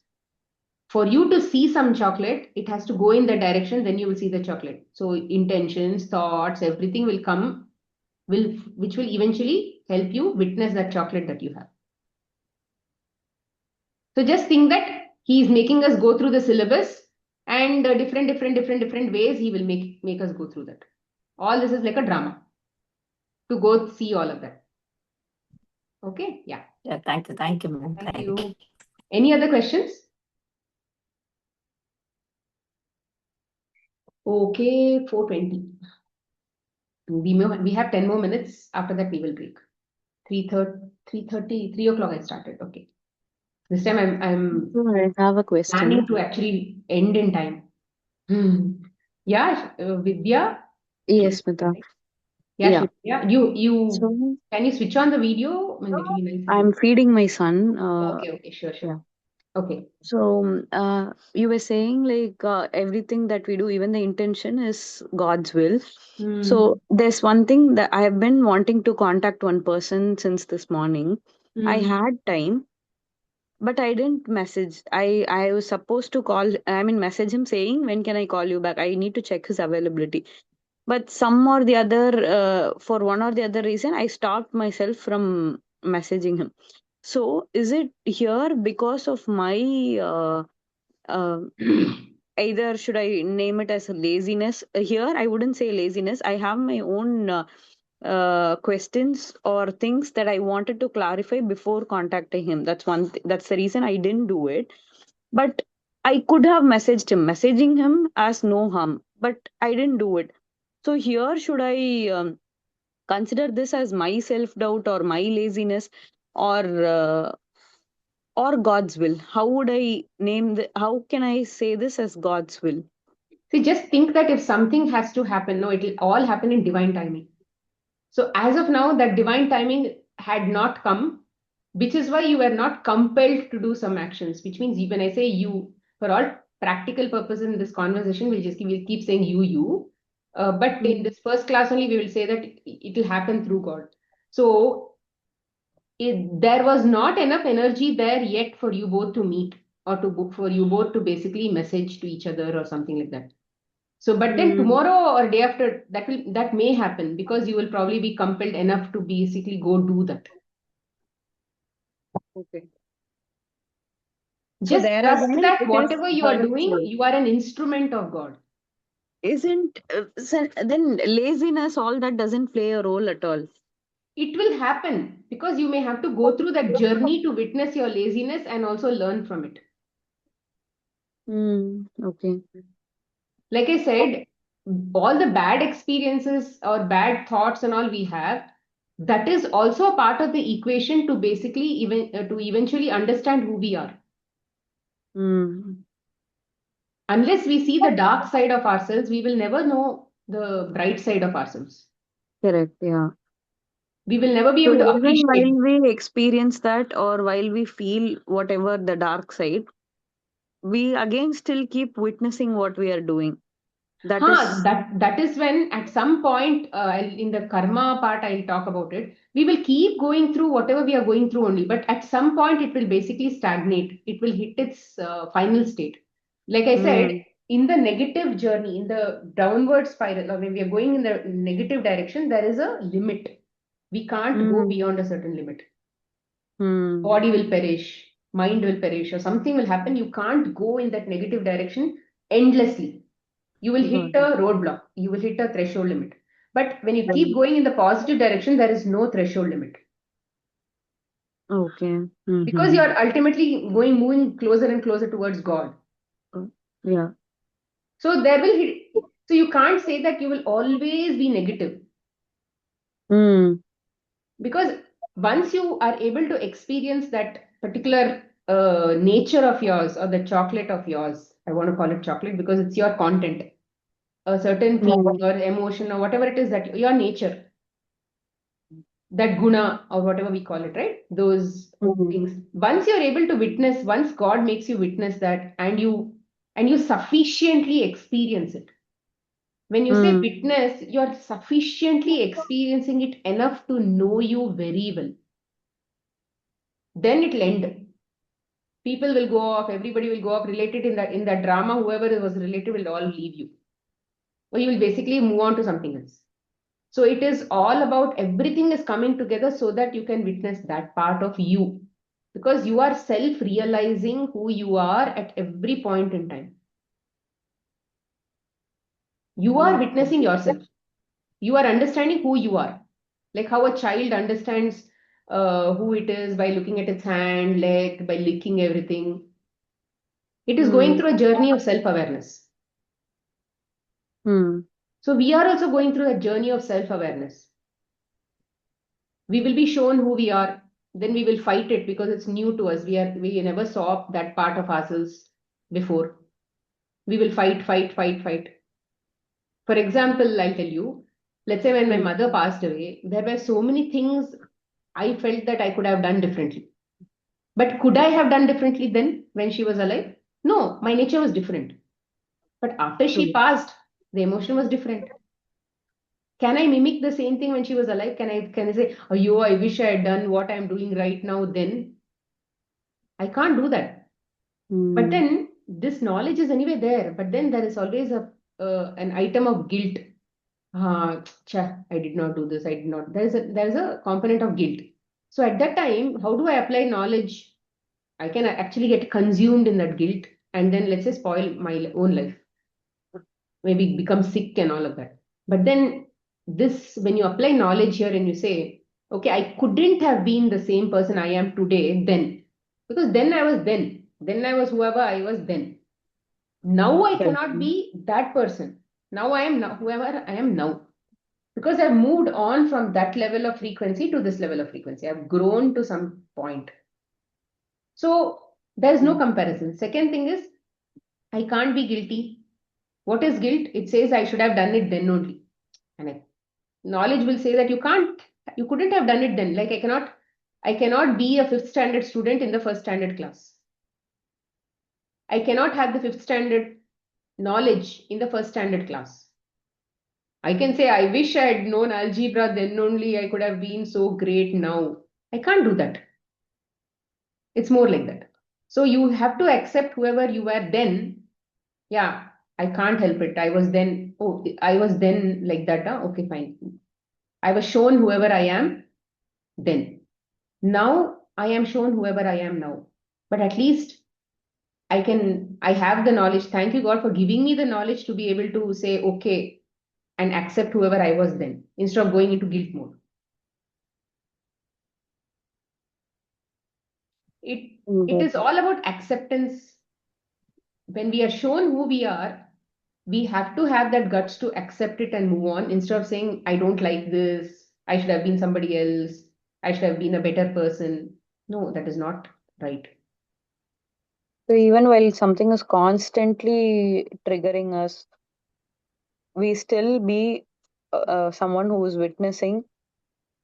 For you to see some chocolate, it has to go in that direction, then you will see the chocolate. So intentions, thoughts, everything will come, which will eventually help you witness that chocolate that you have. So just think that he is making us go through the syllabus, and different ways he will make us go through that. All this is like a drama to go see all of that. Okay, yeah. Yeah, thank you. Thank you, ma'am. Thank Thank you. you. Any other questions? Okay, 4:20. We have 10 more minutes. After that, we will break. 3:30, 3 o'clock I started. Okay. This time I'm So I have a planning question. to actually end in time. Yeah, Vidya. Yes, Smita. Yeah, Yeah. Shivya. You So can you switch on the video? I mean, it will be nice if you. I'm feeding my son. Okay, sure. Yeah. Okay. So you were saying like everything that we do, even the intention is God's will. Hmm. So there's one thing that I have been wanting to contact one person since this morning. I Hmm. had time, but I didn't message. I was supposed to call. I mean, message him saying when can I call you back? I need to check his availability. But some or the other, for one or the other reason, I stopped myself from messaging him. So is it here because of my uh, either should I name it as a laziness? Here, I wouldn't say laziness. I have my own questions or things that I wanted to clarify before contacting him. That's that's the reason I didn't do it. But I could have messaged him. Messaging him as no harm, but I didn't do it. So here, should I consider this as my self doubt or my laziness, or or God's will? How would I name the? How can I say this as God's will? See, just think that if something has to happen, no, it will all happen in divine timing. So as of now, that divine timing had not come, which is why you were not compelled to do some actions. Which means when I say you, for all practical purposes in this conversation, we'll keep saying you. But in Mm. this first class only, we will say that it will happen through God. So there was not enough energy there yet for you both to meet, or for you both to basically message to each other or something like that. So, but then Mm. tomorrow or day after, that may happen because you will probably be compelled enough to basically go do that. Okay. So Just there trust again, that it is whatever you are God's doing, will. you are an instrument of God. Isn't then laziness all that doesn't play a role at all? It will happen because you may have to go through that journey to witness your laziness and also learn from it. Okay. Like I said, all the bad experiences or bad thoughts and all we have, that is also a part of the equation to basically to eventually understand who we are. Mm. Unless we see the dark side of ourselves, we will never know the bright side of ourselves. Correct. Yeah. We will never be So able to even while appreciate. we experience that, or while we feel whatever the dark side, we again still keep witnessing what we are doing. That Huh, is. that is when at some point in the karma part I'll talk about it. We will keep going through whatever we are going through only, but at some point it will basically stagnate. It will hit its final state. Like I said, Mm. in the negative journey, in the downward spiral, or when we are going in the negative direction, there is a limit. We can't go Mm. beyond a certain limit. Mm. Body will perish, mind will perish, or something will happen. You can't go in that negative direction endlessly. You will hit Got a it. roadblock, you will hit a threshold limit. But when you keep Mm. going in the positive direction, there is no threshold limit Okay. because you Mm-hmm. are ultimately moving closer and closer towards God. Yeah. So there will hit, so you can't say that you will always be negative Mm. because once you are able to experience that particular nature of yours or the chocolate of yours, I want to call it chocolate because it's your content, a certain feeling Yeah. or emotion or whatever it is that your nature, that guna or whatever we call it, right? Those Mm. things. Once you're able to witness, once God makes you witness that, and you sufficiently experience it. When you say Mm. witness, you're sufficiently experiencing it enough to know you very well. Then it'll end. People will go off, everybody will go off related in that drama, whoever was related will all leave you. Or you will basically move on to something else. So it is all about everything is coming together so that you can witness that part of you. because you are self-realizing who you are at every point in time. You are witnessing yourself. You are understanding who you are. Like how a child understands who it is by looking at its hand, leg, by licking everything. It is going through a journey of self-awareness. Hmm. So we are also going through a journey of self-awareness. We will be shown who we are, then we will fight it because it's new to us. We never saw that part of ourselves before. We will fight, fight, fight, fight. For example, I'll tell you, let's say when my mother passed away, there were so many things I felt that I could have done differently. But could I have done differently then when she was alive? No, my nature was different. But after she passed, the emotion was different. Can I mimic the same thing when she was alive? Can I say, oh, yo, I wish I had done what I'm doing right now then? I can't do that. But then this knowledge is anyway there. But then there is always a an item of guilt. I did not do this. I did not. There is a component of guilt. So at that time, how do I apply knowledge? I can actually get consumed in that guilt and then let's say spoil my own life. Maybe become sick and all of that. But then this, when you apply knowledge here and you say, okay, I couldn't have been the same person I am today then, because then I was then. Then I was whoever I was then. Now I cannot be that person. Now I am now whoever I am now. Because I've moved on from that level of frequency to this level of frequency. I've grown to some point. So there's no comparison. Second thing is, I can't be guilty. What is guilt? It says I should have done it then only. And knowledge will say that you couldn't have done it then. Like I cannot be a fifth standard student in the first standard class. I cannot have the fifth standard knowledge in the first standard class. I can say, I wish I had known algebra, then only I could have been so great now. I can't do that. It's more like that. So you have to accept whoever you were then. Yeah, I can't help it. I was then like that. Okay, fine. I was shown whoever I am then. Now I am shown whoever I am now. But at least I have the knowledge. Thank you, God, for giving me the knowledge to be able to say, okay, and accept whoever I was then instead of going into guilt mode. It is all about acceptance. When we are shown who we are, we have to have that guts to accept it and move on instead of saying, I don't like this, I should have been somebody else, I should have been a better person. No, that is not right. So even while something is constantly triggering us, we still be someone who is witnessing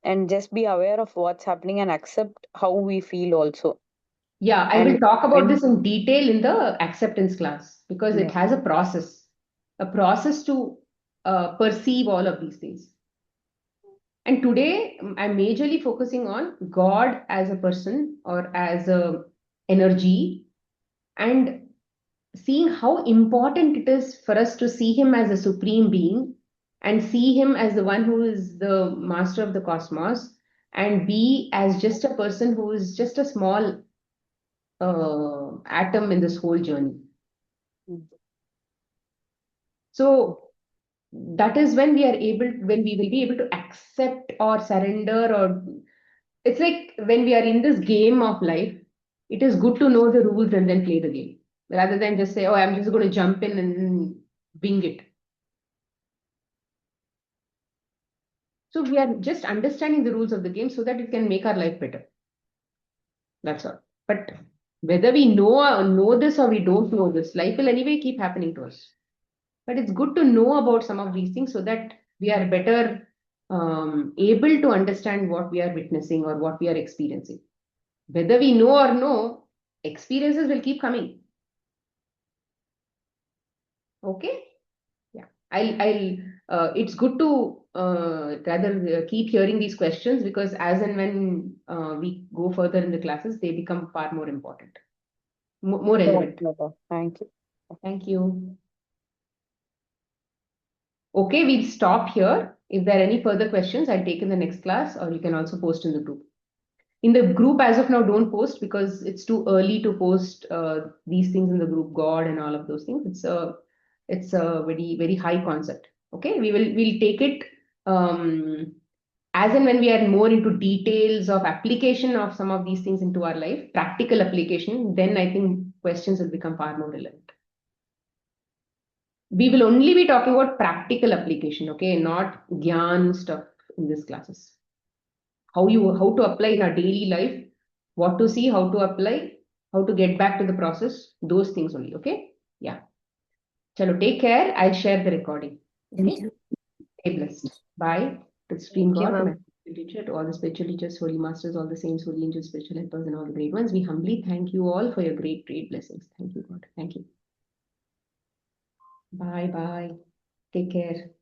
and just be aware of what's happening and accept how we feel also. Yeah, I will And talk about when this in detail in the acceptance class because it has a process to perceive all of these things. And today I'm majorly focusing on God as a person or as a energy and seeing how important it is for us to see him as a supreme being and see him as the one who is the master of the cosmos and be as just a person who is just a small atom in this whole journey. So that is when we will be able to accept or surrender, or it's like when we are in this game of life, it is good to know the rules and then play the game rather than just say, oh, I'm just going to jump in and wing it. So we are just understanding the rules of the game so that it can make our life better. That's all. But whether we know this or we don't know this, life will anyway keep happening to us. But it's good to know about some of these things so that we are better able to understand what we are witnessing or what we are experiencing. Whether we know or no, experiences will keep coming. Okay? Yeah. It's good to rather keep hearing these questions because as and when we go further in the classes, they become far more important, more relevant. thank you. Thank you. Okay, we'll stop here. If there are any further questions, I'll take in the next class or you can also post in the group. In the group as of now, don't post because it's too early to post these things in the group God and all of those things. It's a very high concept. Okay, we'll take it as and when we are more into details of application of some of these things into our life, practical application, then I think questions will become far more relevant. We will only be talking about practical application, okay, not gyan stuff in these classes. How to apply in our daily life, what to see, how to apply, how to get back to the process, those things only, okay? Yeah. Chalo, take care. I'll share the recording. Thank Okay? you. Stay blessed. Bye. To Supreme Thank you, God, to my ma'am. spiritual teacher, to all the spiritual teachers, holy masters, all the saints, holy angels, spiritual helpers, and all the great ones. We humbly thank you all for your great blessings. Thank you, God. Thank you. Bye. Take care.